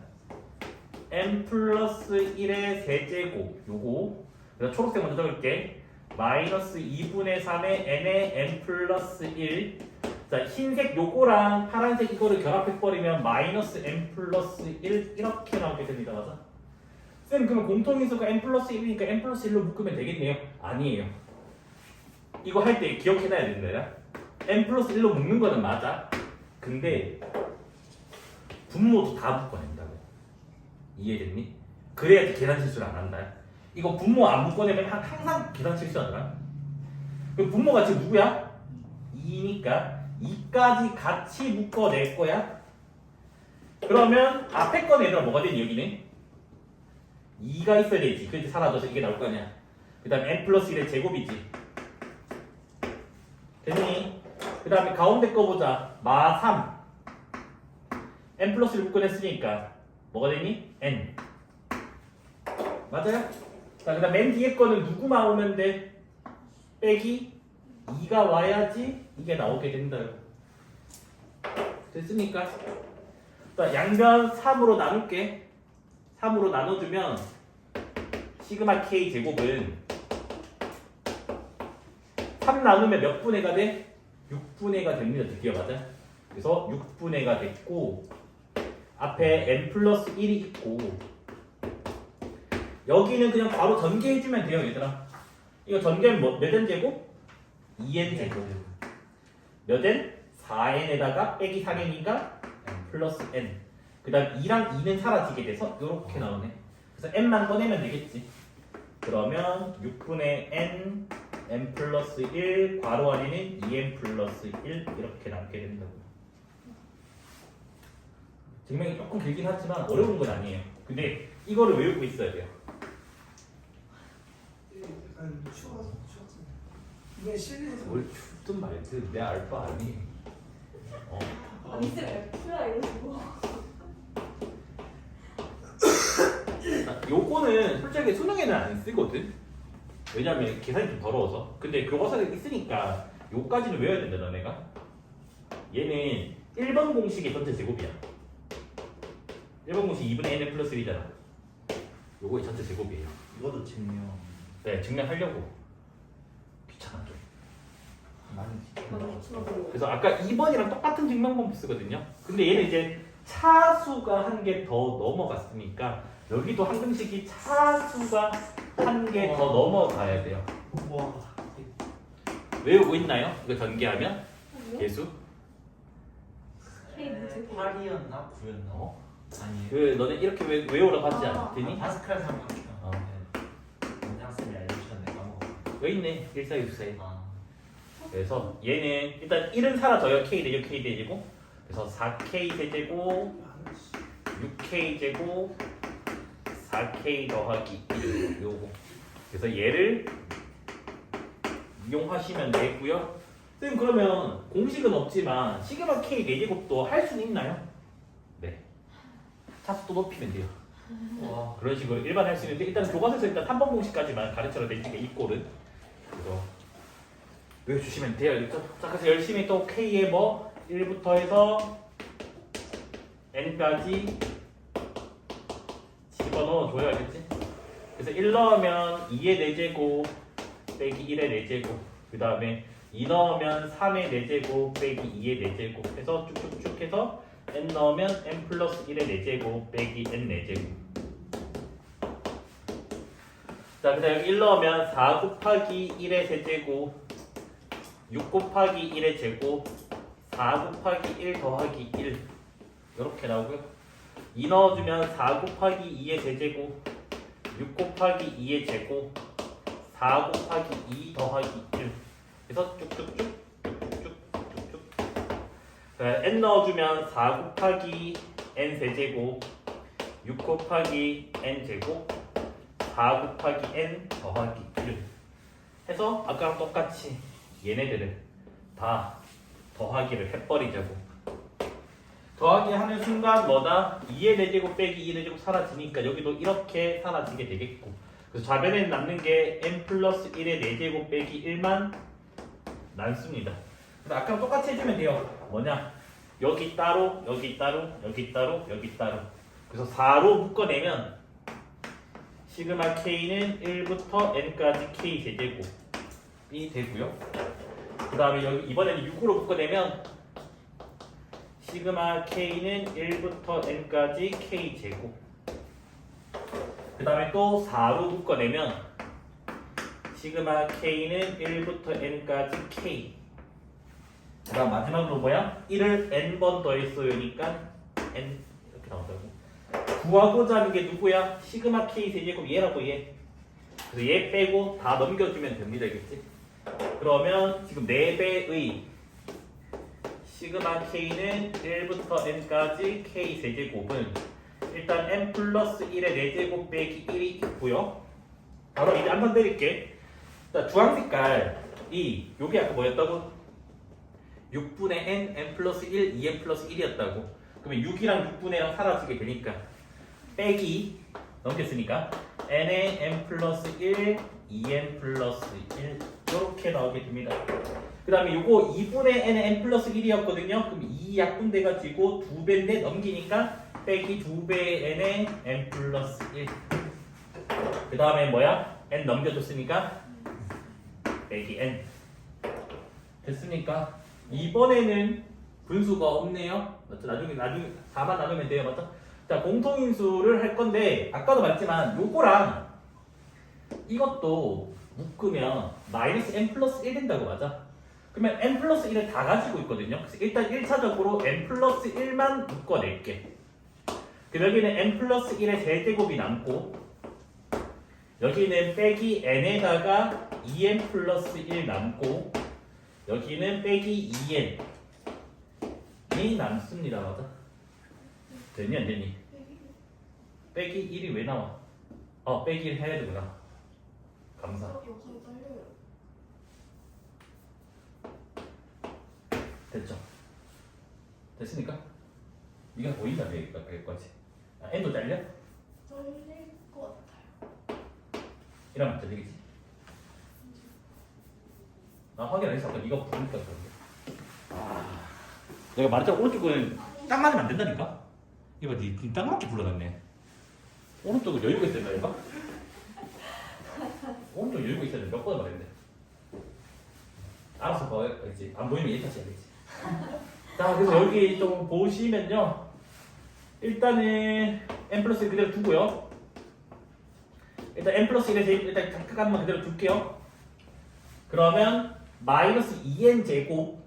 n 플러스 1의 세제곱 요거 그래서 초록색 먼저 적을게. 마이너스 2분의 3의 n의 n 플러스 1. 자 흰색 요거랑 파란색 이거를 결합해버리면 마이너스 n 플러스 1 이렇게 나오게 됩니다. 맞아? 쌤 그러면 공통인수가 n 플러스 1이니까 n 플러스 1로 묶으면 되겠네요? 아니에요. 이거 할 때 기억해놔야 된다. n 플러스 1로 묶는 거는 맞아. 근데 분모도 다 묶어낸다고. 이해됐니? 그래야지 계산 실수를 안 한다. 이거 분모 안 묶어내면 항상 계산 실수하더라. 그 분모가 지금 누구야? 2니까 2까지 같이 묶어낼 거야. 그러면 앞에 건 얘들아 뭐가 되니 여기는? 2가 있어야 되지. 그렇지 사라져서 이게 나올 거 아니야. 그 다음에 n 플러스 1의 제곱이지. 됐니? 그 다음에 가운데 거 보자. 마 3. n 플러스 1 묶어냈으니까 뭐가 되니? n. 맞아요? 자, 그 다음 맨 뒤에 거는 누구만 오면 돼? 빼기 2가 와야지 이게 나오게 된다. 됐습니까? 자, 양변 3으로 나눌게. 3으로 나눠주면 시그마 k 제곱은 3 나누면 몇 분의가 돼? 6분의가 됩니다. 드디어 맞아? 그래서 6분의가 됐고 앞에 n 플러스 1이 있고 여기는 그냥 바로 전개해주면 돼요. 얘들아 이거 전개하면 몇 n 제곱? 2n 제곱 몇 n? 4n에다가 빼기 4n이니까 플러스 n 그 다음 2랑 2는 사라지게 돼서 이렇게 나오네. 그래서 n만 꺼내면 되겠지. 그러면 6분의 n n 플러스 1 괄호 안에는 2n 플러스 1 이렇게 남게 된다고. 증명이 조금 길긴 하지만 어려운 건 아니에요. 근데 이거를 외우고 있어야 돼요. 약간 추워서 이게 실내에서 뭘 춥든 말든 내 알 바 아니. 아니 쌤 F야 이러시고. 요거는 솔직히 수능에는 안 쓰거든. 왜냐면 계산이 좀 더러워서. 근데 교과서에 있으니까 요까지는 외워야 된다 너네가. 얘는 1번 공식의 전체 제곱이야. 1번 공식 2분의 n 플러스 1이잖아. 요거의 전체 제곱이에요. 이것도 증명 네, 증명하려고. 귀찮아 좀. 많이 그래서 아까 2번이랑 똑같은 증명법 쓰거든요. 근데 얘는 이제 차수가 한 개 더 넘어갔으니까 여기도 항등식이 차수가 한 개 더 넘어가야 돼요. 와 외우고 있나요? 이거 전개하면 개수? K 무제 8이었나 9였나? 아니 그 너네 이렇게 외우라고 하지 않더니? 파스칼 삼각형 원장쌤이 알려주셨는데 까먹었어. 여기 있네. 1464에. 아 그래서 얘는 일단 1은 사라져요. K 되죠. K 되고. 그래서 4K 세제곱 6K 제곱 4K 더하기 1 요거. 그래서 얘를 이용하시면 되고요. 쌤 그러면 공식은 없지만 시그마 K 4제곱도 할 수는 있나요? 네. 차수 또 높이면 돼요. 와 그런 식으로 일반 할 수 있는데 일단 교과서에서 일단 3번 공식까지만 가르쳐라 되니까 이 꼴은. 그래서 외워주시면 돼요. 자 그래서 열심히 또 K에 뭐 1부터 해서 N까지 집어넣어 줘야겠지. 그래서 1 넣으면 2의 4제곱 빼기 1의 4제곱 그 다음에 2 넣으면 3의 4제곱 빼기 2의 4제곱 해서 쭉쭉쭉 해서 n 넣으면 n 플러스 1의 4제곱 빼기 n 4제곱. 자, 그다음 여기 1 넣으면 4 곱하기 1의 세제곱 6 곱하기 1의 제곱 4 곱하기 1 더하기 1 이렇게 나오고요. 2 넣어주면 4 곱하기 2의 세제곱 6 곱하기 2의 제곱 4 곱하기 2 더하기 1 그래서 쭉쭉쭉 n 넣어주면 4 곱하기 n 세제곱 6 곱하기 n 제곱 4 곱하기 n 더하기 1 해서 아까랑 똑같이 얘네들을 다 더하기를 해버리자고. 더하기 하는 순간 뭐다? 2의 4제곱 빼기 2의 4제곱 사라지니까 여기도 이렇게 사라지게 되겠고, 그래서 좌변에 남는 게 n 플러스 1의 4제곱 빼기 1만 남습니다. 그래서 아까랑 똑같이 해주면 돼요. 뭐냐? 여기 따로 여기 따로 여기 따로 여기 따로. 그래서 4로 묶어내면 시그마 k는 1부터 n까지 k 세제곱이 되고요. 그 다음에 여기 이번에는 6으로 묶어내면 시그마 k는 1부터 n까지 k 제곱. 그 다음에 또 4로 묶어내면 시그마 k는 1부터 n까지 k. 그 다음 마지막으로 뭐야? 1을 n번 더했어요니까 n 이렇게 나온다고. 구하고자 하는 게 누구야? 시그마 k 세제곱 얘라고 얘. 그래서 얘 빼고 다 넘겨주면 됩니다. 알겠지? 그러면 지금 4배의 시그마 k는 1부터 n까지 k 세제곱은 일단 n 플러스 1의 4제곱 빼기 1이 있고요. 바로 이제 한번 내릴게. 자, 주황 색깔이 요게 아까 뭐였다고? 6분의 n 플러스 1, 2n 플러스 1이었다고. 그러면 6이랑 6분의 1랑 사라지게 되니까 빼기 넘겼으니까 n의 n 플러스 1, 2n 플러스 1 이렇게 나오게 됩니다. 그 다음에 요거 2분의 n의 n 플러스 1이었거든요. 그럼 2 약분돼가지고 2배인데 넘기니까 빼기 2배의 n의 n 플러스 1. 그 다음에 뭐야? n 넘겨줬으니까 빼기 n. 됐습니까? 이번에는 분수가 없네요. 맞죠? 나중에 4만 나누면 돼요. 맞죠? 자, 공통인수를 할 건데 아까도 말했지만 요거랑 이것도 묶으면 마이너스 n 플러스 1 된다고. 맞아? 그러면 n 플러스 1을 다 가지고 있거든요. 그래서 일단 1차적으로 n 플러스 1만 묶어낼게. 그럼 여기는 n 플러스 1의 세제곱이 남고 여기는 빼기 n에다가 2n 플러스 1 남고 여기는 빼기 2n이 남습니다. 맞아? 되니 안 되니? 빼기 1이 왜 나와? 빼기 1 해야 되구나. 감사. 여기 딸려요. 됐죠? 됐습니까? 이게 보인다 여기까지. n도 잘려? 떨릴 것 같아요. 이러면 안 되겠지? 나 확인 안 했어. 아까 네가 부르니까 그런데. 내가 말했잖아. 오른쪽 거는 딱 맞으면 안 된다니까? 이거 딱 맞게 불러놨네. 오른쪽은 여유가 있어야 된다니까? 오른쪽 여유가 있어야 돼. 몇 번을 말했는데. 알아서 봐야지. 안 보이면 얘기하지 않겠지. 자, 그래서 여기 좀 보시면요. 일단은 n 플러스 1 그대로 두고요. 일단 n 플러스 1에 대입 일단 각각만 그대로 둘게요. 그러면 마이너스 2n 제곱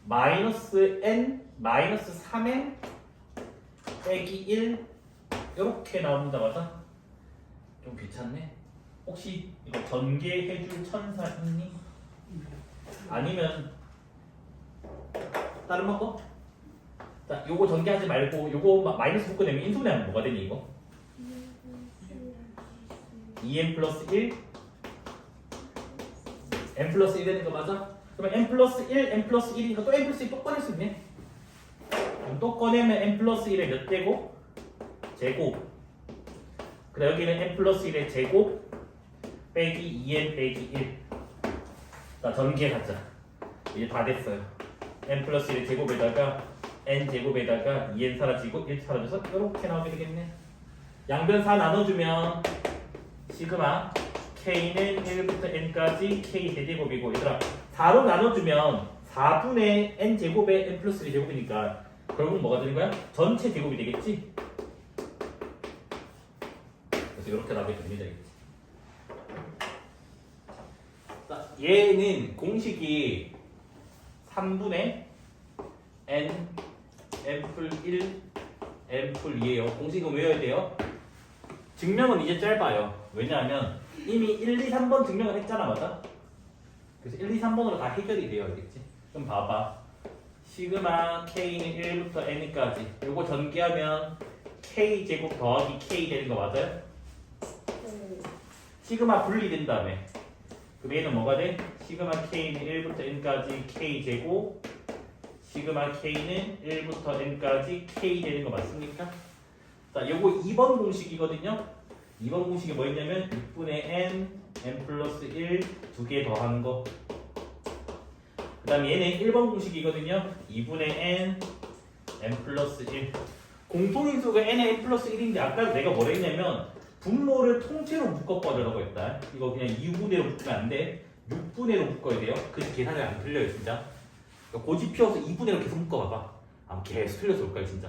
마이너스 n 마이너스 3n 빼기 1 이렇게 나옵니다. 맞아? 좀 귀찮네. 혹시 이거 전개해줄 천사 있니? 아니면 다른 거? 자, 요거 전개하지 말고 요거 마이너스 묶어내면 인수분해하면 뭐가 되니 이거? 2n 플러스 1 n 플러스 1 되는 거 맞아? 그러면 n 플러스 1, n 플러스 1이니까 또 n 플러스 1 또 꺼낼 수 있네. 그럼 또 꺼내면 n 플러스 1의 몇 제곱? 제곱. 그래 여기는 n 플러스 1의 제곱 빼기 2n 빼기 1. 자, 전개하자. 이제 다 됐어요. n 플러스 1의 제곱에다가 n 제곱에다가 2n 사라지고 1 사라져서 이렇게 나오게 되겠네. 양변 4 나눠주면 시그마 k는 1부터 n까지 k 대제곱이고 얘들아 4로 나눠주면 4분의 n 제곱에 n 플러스 1제곱이니까 결국 뭐가 되는 거야? 전체 제곱이 되겠지? 그래서 이렇게 나오게 됩니다. 자, 얘는 공식이 3분의 n n풀 1 n풀 2예요. 공식은 외워야 돼요. 증명은 이제 짧아요. 왜냐하면 이미 1, 2, 3번 증명을 했잖아, 맞아? 그래서 1, 2, 3번으로 다 해결이 돼요, 알겠지? 그럼 봐봐. 시그마 k는 1부터 n까지 요거 전개하면 k 제곱 더하기 k 되는 거 맞아요? 네. 시그마 분리된 다음에 그럼 얘는 뭐가 돼? 시그마 k는 1부터 n까지 k 제곱 시그마 k는 1부터 n까지 k 되는 거 맞습니까? 자, 요거 2번 공식이거든요. 2번 공식이 뭐였냐면 6분의 n, n 플러스 1 두 개 더한 거. 그 다음에 얘는 1번 공식이거든요. 2분의 n, n 플러스 1. 공통인수가 n에 n 플러스 1인데 아까 내가 뭐라 했냐면 분모를 통째로 묶어버리라고 했다. 이거 그냥 2분의로 묶으면 안 돼. 6분의로 묶어야 돼요. 그래서 계산이 안 틀려요, 진짜. 그러니까 고집 피워서 2분의로 계속 묶어봐봐. 아마 계속 틀려서 올 거야, 진짜.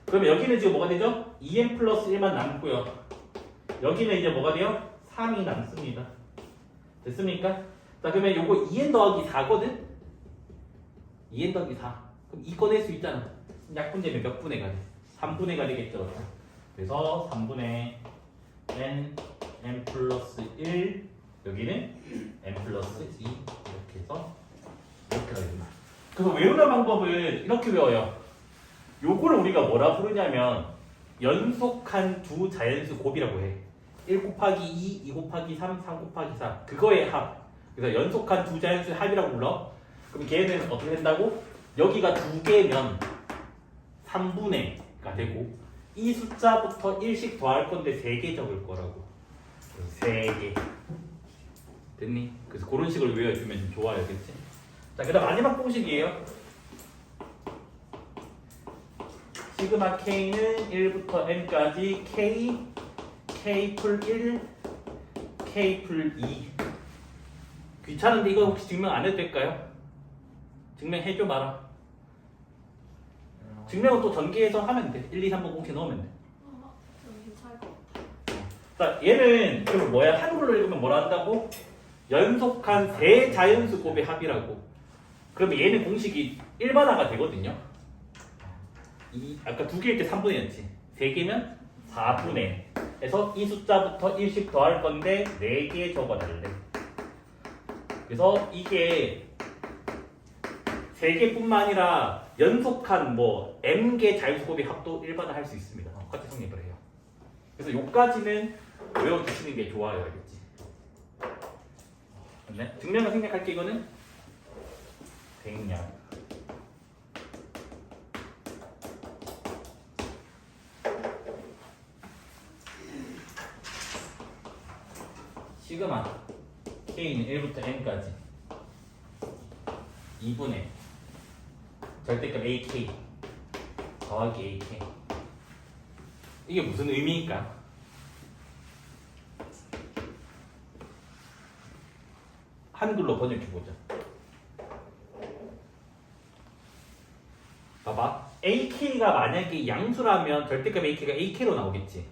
그러면 여기는 지금 뭐가 되죠? 2n 플러스 1만 남고요. 여기는 이제 뭐가 돼요? 3이 남습니다. 됐습니까? 자, 그러면 요거 2n 더하기 4거든? 2n 더하기 4. 그럼 2 꺼낼 수 있잖아. 약분되면 몇 분의 가 돼? 3분의 가 되겠죠. 그래서 3분의 n, n 플러스 1. 여기는 n 플러스 2. 이렇게 해서 이렇게 가됩니다. 그래서 외우는 방법을 이렇게 외워요. 요거를 우리가 뭐라 부르냐면 연속한 두 자연수 곱이라고 해. 1 곱하기 2, 2 곱하기 3, 3 곱하기 4. 그거의 합. 그래서 연속한 두 자연수의 합이라고 불러. 그럼 걔는 어떻게 된다고? 여기가 두 개면 3분의가 되고 이 숫자부터 1씩 더할 건데 3개 적을 거라고. 3개. 됐니? 그래서 그런 식으로 외워주면 좋아요. 그치? 자, 그 다음 마지막 공식이에요. 시그마 k는 1부터 n까지 k, k 풀 1, k 풀 2. 귀찮은데 이거 혹시 증명 안 해도 될까요? 증명해줘 봐라. 증명은 또 전개해서 하면 돼. 1, 2, 3번 공식 넣으면 돼. 괜찮을 것 같아요. 자, 얘는 그럼 뭐야? 한글로 읽으면 뭐라 한다고? 연속한 세 자연수 곱의 합이라고. 그러면 얘는 공식이 일반화가 되거든요. 아까 두 개일 때 3분의였지. 세 개면 4분의. 그래서 이 숫자부터 1씩 더할 건데 4개 적어달래. 그래서 이게 3개뿐만 아니라 연속한 뭐 m개 자연수곱의 합도 일반화 할 수 있습니다. 똑같이 성립을 해요. 그래서 요까지는 외워주시는 게 좋아요. 알겠지? 네? 증명을 생략할게. 이거는 생략. 시그마 k는 1부터 n까지 2분의 절대값 ak 더하기 ak. 이게 무슨 의미일까? 한글로 번역해보자. 봐봐. ak가 만약에 양수라면 절대값 ak가 ak로 나오겠지.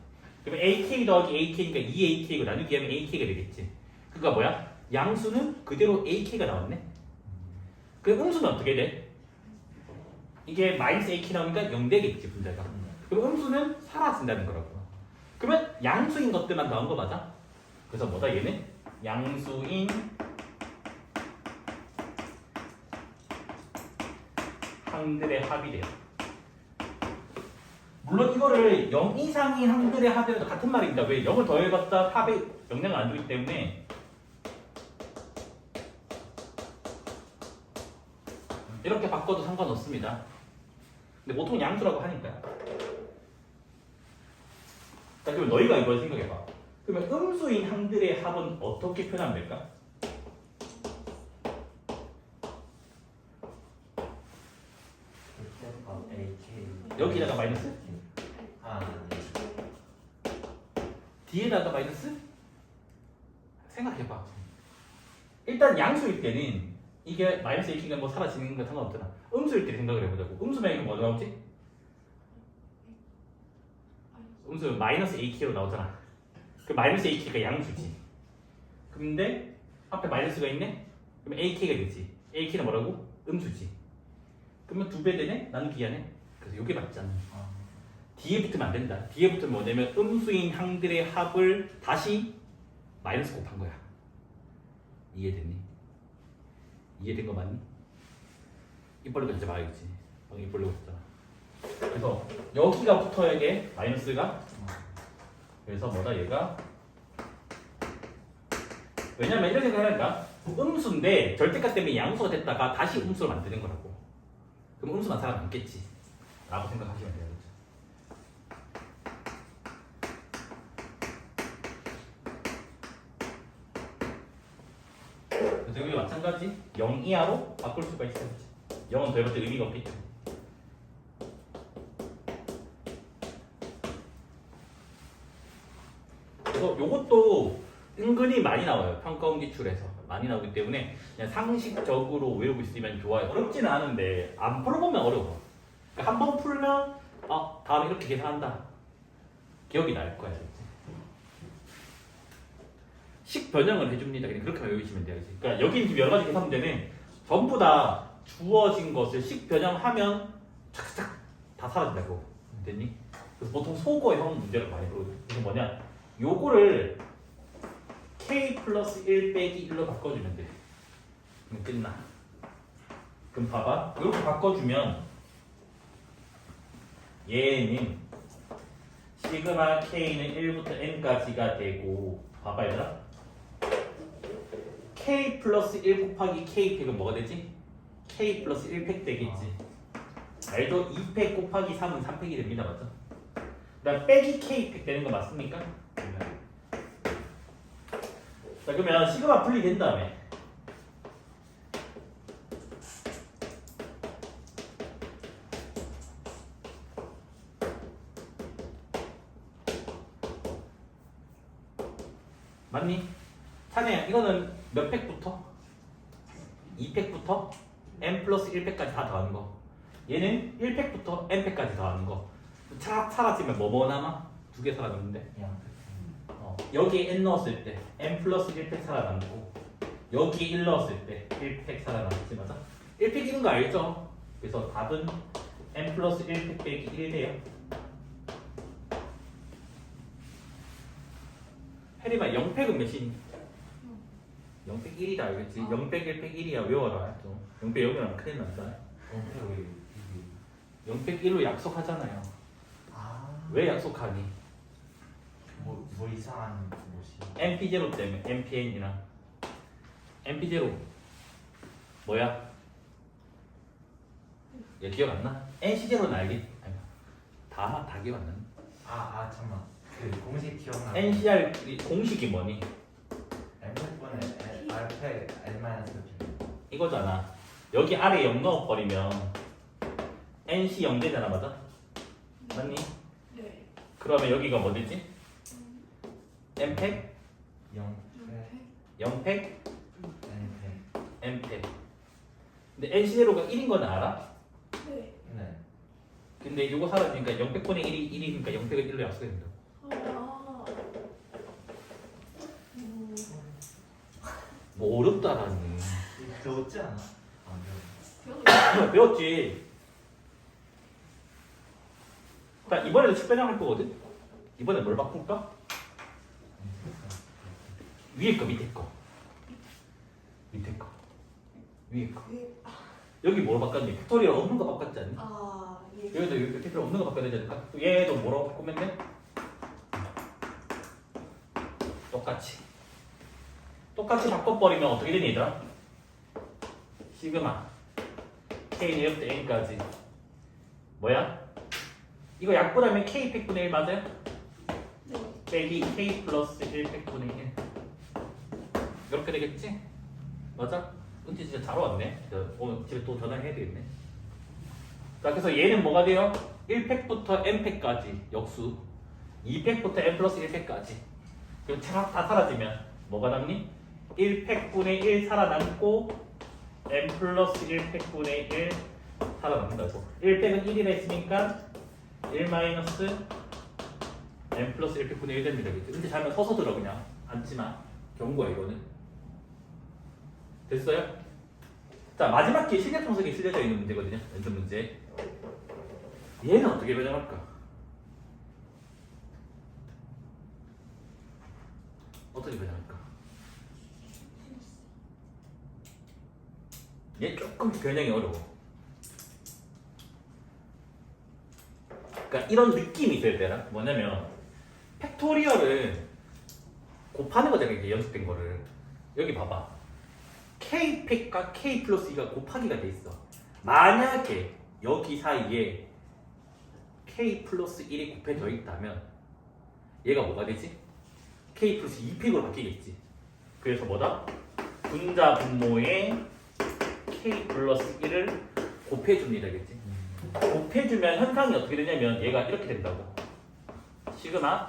그러면 ak 더하기 ak니까 2ak고 나누기 하면 ak가 되겠지. 그니까 뭐야? 양수는 그대로 ak가 나왔네. 그럼 음수는 어떻게 돼? 이게 마이너스 ak 나오니까 0 되겠지, 분자가. 그럼 음수는 사라진다는 거라고. 그러면 양수인 것들만 나온 거 맞아? 그래서 뭐다 얘는? 양수인 항들의 합이 돼요. 물론 이거를 0 이상인 항들의 합이라도 같은 말입니다. 왜? 0을 더해봤자 합에 영향을 안 주기 때문에 이렇게 바꿔도 상관없습니다. 근데 보통 양수라고 하니까. 자, 그럼 너희가 이걸 생각해봐. 그러면 음수인 항들의 합은 어떻게 표현하면 될까? 여기다가 마이너스? 아, 뒤에다가 마이너스? 일단 양수일 때는 이게 마이너스 1k가 뭐 사라지는 건 상관없잖아. 음수일 때 생각을 해보자고. 음수면 뭐 나오지? 음수 마이너스 AK로 나오잖아. 그 마이너스 AK가 양수지. 근데 앞에 마이너스가 있네? 그러면 AK가 되지. AK는 뭐라고? 음수지. 그러면 2배 되네? 나누기 하네? 그래서 요게 맞지 않나? 뒤에 붙으면 안 된다. 뒤에 붙으면 뭐냐면 음수인 항들의 합을 다시 마이너스 곱한 거야. 이해됐니? 이해된 거 맞니? 입 벌리고 진짜 말겠지. 방금 입 벌리고 있잖아. 그래서 여기가 붙어야 돼. 마이너스가. 그래서 뭐다 얘가. 왜냐면 이렇게 생각하니까 음수인데 절대값 때문에 양수가 됐다가 다시 음수를 만드는 거라고. 그럼 음수만 살아남겠지. 라고 생각하시면 돼요. 그래서 여기 마찬가지 0 이하로 바꿀 수가 있어야지. 0은 더 해봤자 의미가 없겠죠. 그래서 요것도 은근히 많이 나와요. 평가원 기출에서 많이 나오기 때문에 그냥 상식적으로 외우고 있으면 좋아요. 어렵지는 않은데 안 풀어보면 어려워. 그러니까 한 번 풀면 다음에 이렇게 계산한다. 기억이 날 거야. 식 변형을 해줍니다. 그냥 그렇게만 외우시면 돼요. 그러니까 여기 지금 여러 가지 계산 문제는 전부 다 주어진 것을 식 변형하면 착착 다 사라진다고. 됐니? 그래서 보통 속어형 문제를 많이 보거든요. 그래서 뭐냐? 요거를 k 플러스 1 빼기 1로 바꿔주면 돼. 그럼 끝나. 그럼 봐봐. 이렇게 바꿔주면 얘는 시그마 k는 1부터 n까지가 되고 봐봐 얘들아. k 플러스 1 곱하기 k 팩은 뭐가 되지? k 플러스 1팩 되겠지. 알죠? 2팩 곱하기 3은 3팩이 됩니다. 맞죠? 그 다음 빼기 k 팩 되는 거 맞습니까? 자 그러면 시그마 분리된 다음에 맞니? 찬이야 이거는 몇 팩부터? 2팩부터 n 플러스 1팩까지 다 더하는 거. 얘는 1팩부터 n팩까지 더하는 거. 착 사라지면 뭐 남아? 두 개 사라졌는데 여기에 n 넣었을 때 n 플러스 1팩 살아남고 여기에 1 넣었을 때 1팩 살아남지 맞아? 1팩이는 거 알죠? 그래서 답은 n 플러스 1팩 빼기 1 돼요. 혜림아 0팩은 몇이니? 0팩 1이다 알겠지? 0팩 1팩 1이야 외워라 좀. 0팩 0이랑 큰일 났잖아. 0팩 1로 약속하잖아요. 왜 약속하니? 뭐 이상한 곳이. NP0 때문에 NPN이랑 NP0 뭐야? 얘 기억 안 나? NC0는 알겠? 아니, 다 기억 안 나네. 잠깐만. 그 공식 기억나. NCR 공식이 뭐니? n분의 r팩 n-b. 이거잖아. 여기 아래 0 넣어버리면 NC 0 되잖아 맞아? 맞니? 네. 그러면 여기가 뭐 되지? N팩? 0팩? n팩. N팩. 근데 NC0가 1인 건 알아? 네. 네. 근데 이거 사라지니까 0팩분의 1이 1이니까 0팩을 1로 약속해야 된다. 뭐 어렵다라니. 배웠지 않아? 안 배웠어. 배웠지. 자 이번에도 식변형 할 거거든. 이번에 뭘 바꿀까? 위에 거 밑에 거. 밑에 거. 위에 거. 여기 뭘 바꿨니? 팩토리얼 없는 거 바꿨지 않니? 예. 여기도 여기 팩토리얼 없는 거 바꿔야 되지 않을까? 얘도 뭐라고 바꾸면 돼? 똑같이 바꿔버리면 어떻게 되니 얘들아? 시그마 K는 1부터 N까지 뭐야? 이거 약분하면 K 팩분의 1 맞아요? 네. 빼기 K 플러스 1 팩분의 1 이렇게 되겠지? 맞아? 은지 진짜 잘 왔네. 오늘 집에 또 전화해야 되겠네. 자 그래서 얘는 뭐가 돼요? 1팩부터 n팩까지 역수 2팩부터 n 플러스 1팩까지 그럼 다 사라지면 뭐가 남니? 1팩분의 1 살아남고 n 플러스 1팩분의 1 살아남는다고. 1팩은 1이라 했으니까 1 마이너스 n 플러스 1팩분의 1 됩니다. 근데 잘면 서서 들어 그냥 앉지마. 경고야 이거는. 됐어요? 자 마지막 게 실력 청소기에 실려져 있는 문제거든요. 연습 문제. 얘는 어떻게 변형할까? 어떻게 변형할까? 얘 조금 변형이 어려워. 그러니까 이런 느낌이 있어야 되나? 뭐냐면 팩토리얼은 곱하는 거잖아. 이게 연습된 거를. 여기 봐봐. K팩과 K 플러스 2가 곱하기가 돼 있어. 만약에 여기 사이에 K 플러스 1이 곱해져 있다면 얘가 뭐가 되지? K 플러스 2팩으로 바뀌겠지. 그래서 뭐다? 분자 분모에 K 플러스 1을 곱해줍니다. 겠지? 곱해주면 현상이 어떻게 되냐면 얘가 이렇게 된다고. 시그마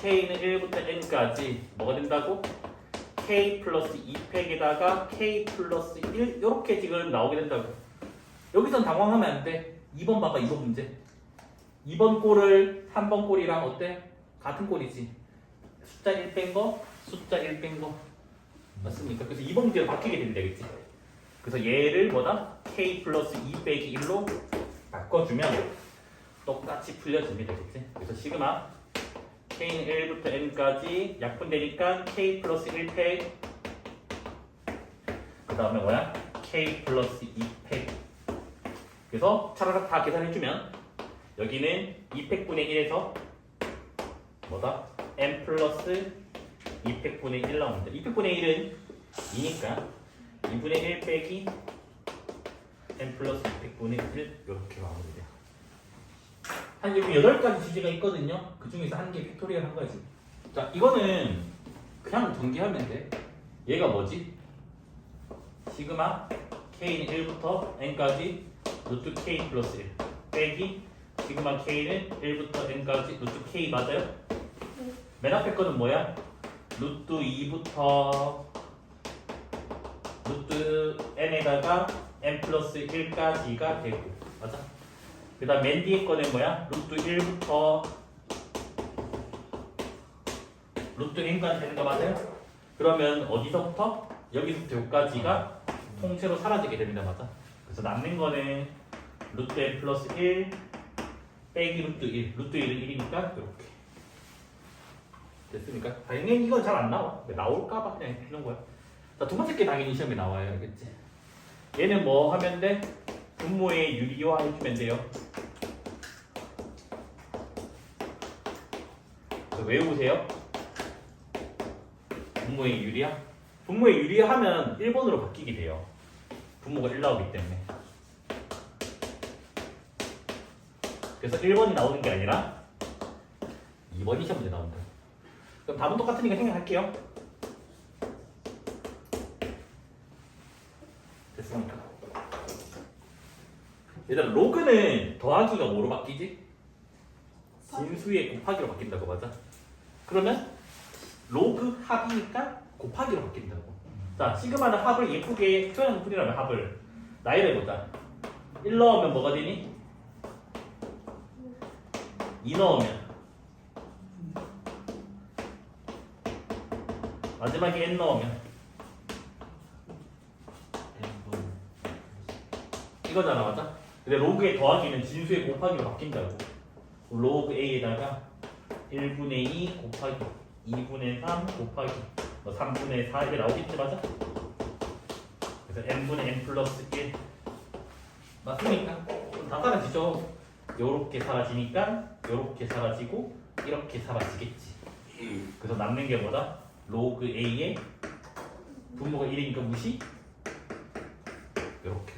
K는 1부터 N까지 뭐가 된다고? K 플러스 2팩에다가 K 플러스 1 이렇게 지금 나오게 된다고. 여기선 당황하면 안 돼. 2번 봐봐. 2번 문제. 2번 꼴을 3번 꼴이랑 어때? 같은 꼴이지. 숫자 1 뺀 거, 숫자 1 뺀 거. 맞습니까? 그래서 2번 문제로 바뀌게 된다겠지. 그래서 얘를 뭐다? K 플러스 2 빼기 1로 바꿔주면 똑같이 풀려집니다. 그치? 그래서 시그마 K는 1부터 N까지 약분되니까 K 플러스 1팩 그 다음에 뭐야? K 플러스 2팩. 그래서 차라락 다 계산해주면 여기는 2팩분의 1에서 뭐다? N 플러스 2팩분의 1 나옵니다. 2팩분의 1은 2니까 2분의 1 빼기 N 플러스 2팩분의 1 이렇게 마무리돼요. 한 여기 8가지 주제가 있거든요. 그 중에서 한 개 팩토리얼 한 가지. 자, 이거는 그냥 전개하면 돼. 얘가 뭐지? 시그마 K는 1부터 N까지 루트 K 플러스 1 빼기 시그마 K는 1부터 N까지 루트 K 맞아요? 맨 앞에 거는 뭐야? 루트 2부터 루트 N에다가 N 플러스 1까지가 되고 맞아? 그 다음 맨 뒤에 거는 뭐야? 루트 1부터 루트 N까지 되는 거 맞아요? 그러면 어디서부터? 여기서부터 여기까지가 통째로 사라지게 됩니다. 맞아? 그래서 남는 거는 루트 N 플러스 1 빼기 루트 1 루트 1은 1이니까 이렇게 됐습니까? 당연히 이건 잘 안 나와. 왜 나올까봐 그냥 해주는 거야. 자, 두 번째 게 당연히 시험에 나와요. 알겠지? 얘는 뭐 하면 돼? 분모의 유리화 해주면 돼요. 외우세요. 분모의 유리화? 분모의 유리화 하면 1번으로 바뀌게 돼요. 분모가 1 나오기 때문에. 그래서 1번이 나오는 게 아니라 2번이 시험 문제 나온다. 그럼 답은 똑같으니까 생각할게요. 됐습니까? 얘들아, 로그는 더하기가 뭐로 바뀌지? 진수의 곱하기로 바뀐다고. 맞아? 그러면 로그 합이니까 곱하기로 바뀐다고. 자, 시그마는 합을 예쁘게 표현하는 풀이라면 합을 나열해 보자. 1 넣으면 뭐가 되니? 2 넣으면 마지막에 n 넣으면 이거잖아. 맞아? 근데 로그의 더하기는 진수의 곱하기로 바뀐다고. 로그 a에다가 1분의 2 곱하기 2분의 3 곱하기 3분의 4 이게 나오겠지. 맞아? 그래서 n분의 n 플러스 1 맞습니까? 그럼 다 사라지죠. 요렇게 사라지니까 요렇게 사라지고 이렇게 사라지겠지. 그래서 남는 게 뭐다? 로그 a의 분모가 1이니까 무시 요렇게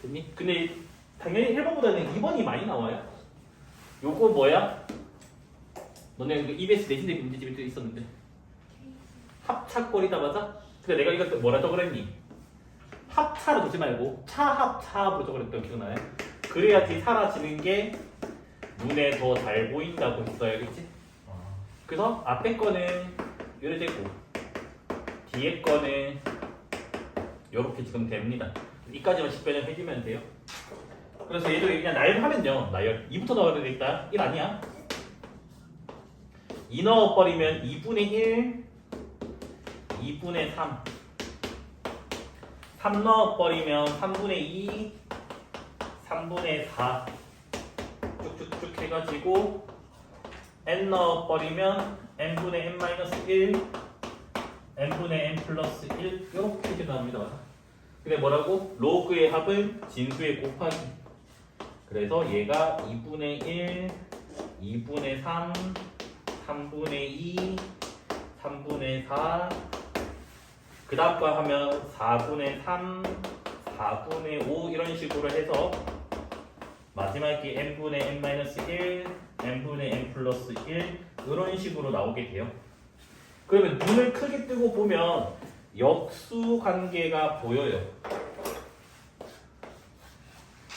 됐니? 근데 당연히 1번보다는 2번이 많이 나와요. 요거 뭐야? 너네 EBS 내신대 문제집에 또 있었는데 합차꼴이다. 맞아? 근데 내가 이거 뭐라 적으랬니? 합차로 두지 말고 차합차합으로 적으랬던 기억나요? 그래야지 사라지는 게 눈에 더 잘 보인다고 했어야겠지? 그래서 앞에 거는 이래 되고 뒤에 거는 이렇게 지금 됩니다. 이까지만 식변을 해주면 돼요. 그래서 얘도 그냥 나열하면요. 나열 2부터 넣어야 되겠다. 1 아니야? 2 넣어버리면 2분의 1, 2분의 3 3 넣어버리면 3분의 2, 3분의 4 쭉쭉쭉 해가지고 n 넣어버리면 n분의 n-1, n분의 n 플러스 1 이렇게 나옵니다. 근데 뭐라고? 로그의 합은 진수의 곱하기. 그래서 얘가 2분의 1, 2분의 3, 3분의 2, 3분의 4, 그 다음 거 하면 4분의 3, 4분의 5 이런 식으로 해서 마지막에 n분의 n-1, n분의 n 플러스 1 이런 식으로 나오게 돼요. 그러면 눈을 크게 뜨고 보면 역수 관계가 보여요.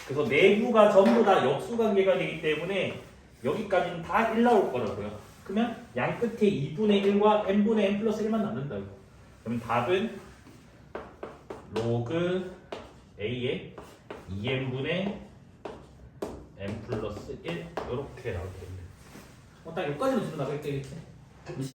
그래서 내부가 전부 다 역수 관계가 되기 때문에 여기까지는 다 1 나올 거라고요. 그러면 양 끝에 2분의 1과 n분의 n 플러스 1만 남는다고. 그럼 답은 로그 a의 2n분의 n 플러스 1 이렇게 나올 겁니다. 딱 여기까지만 지금 나갈게.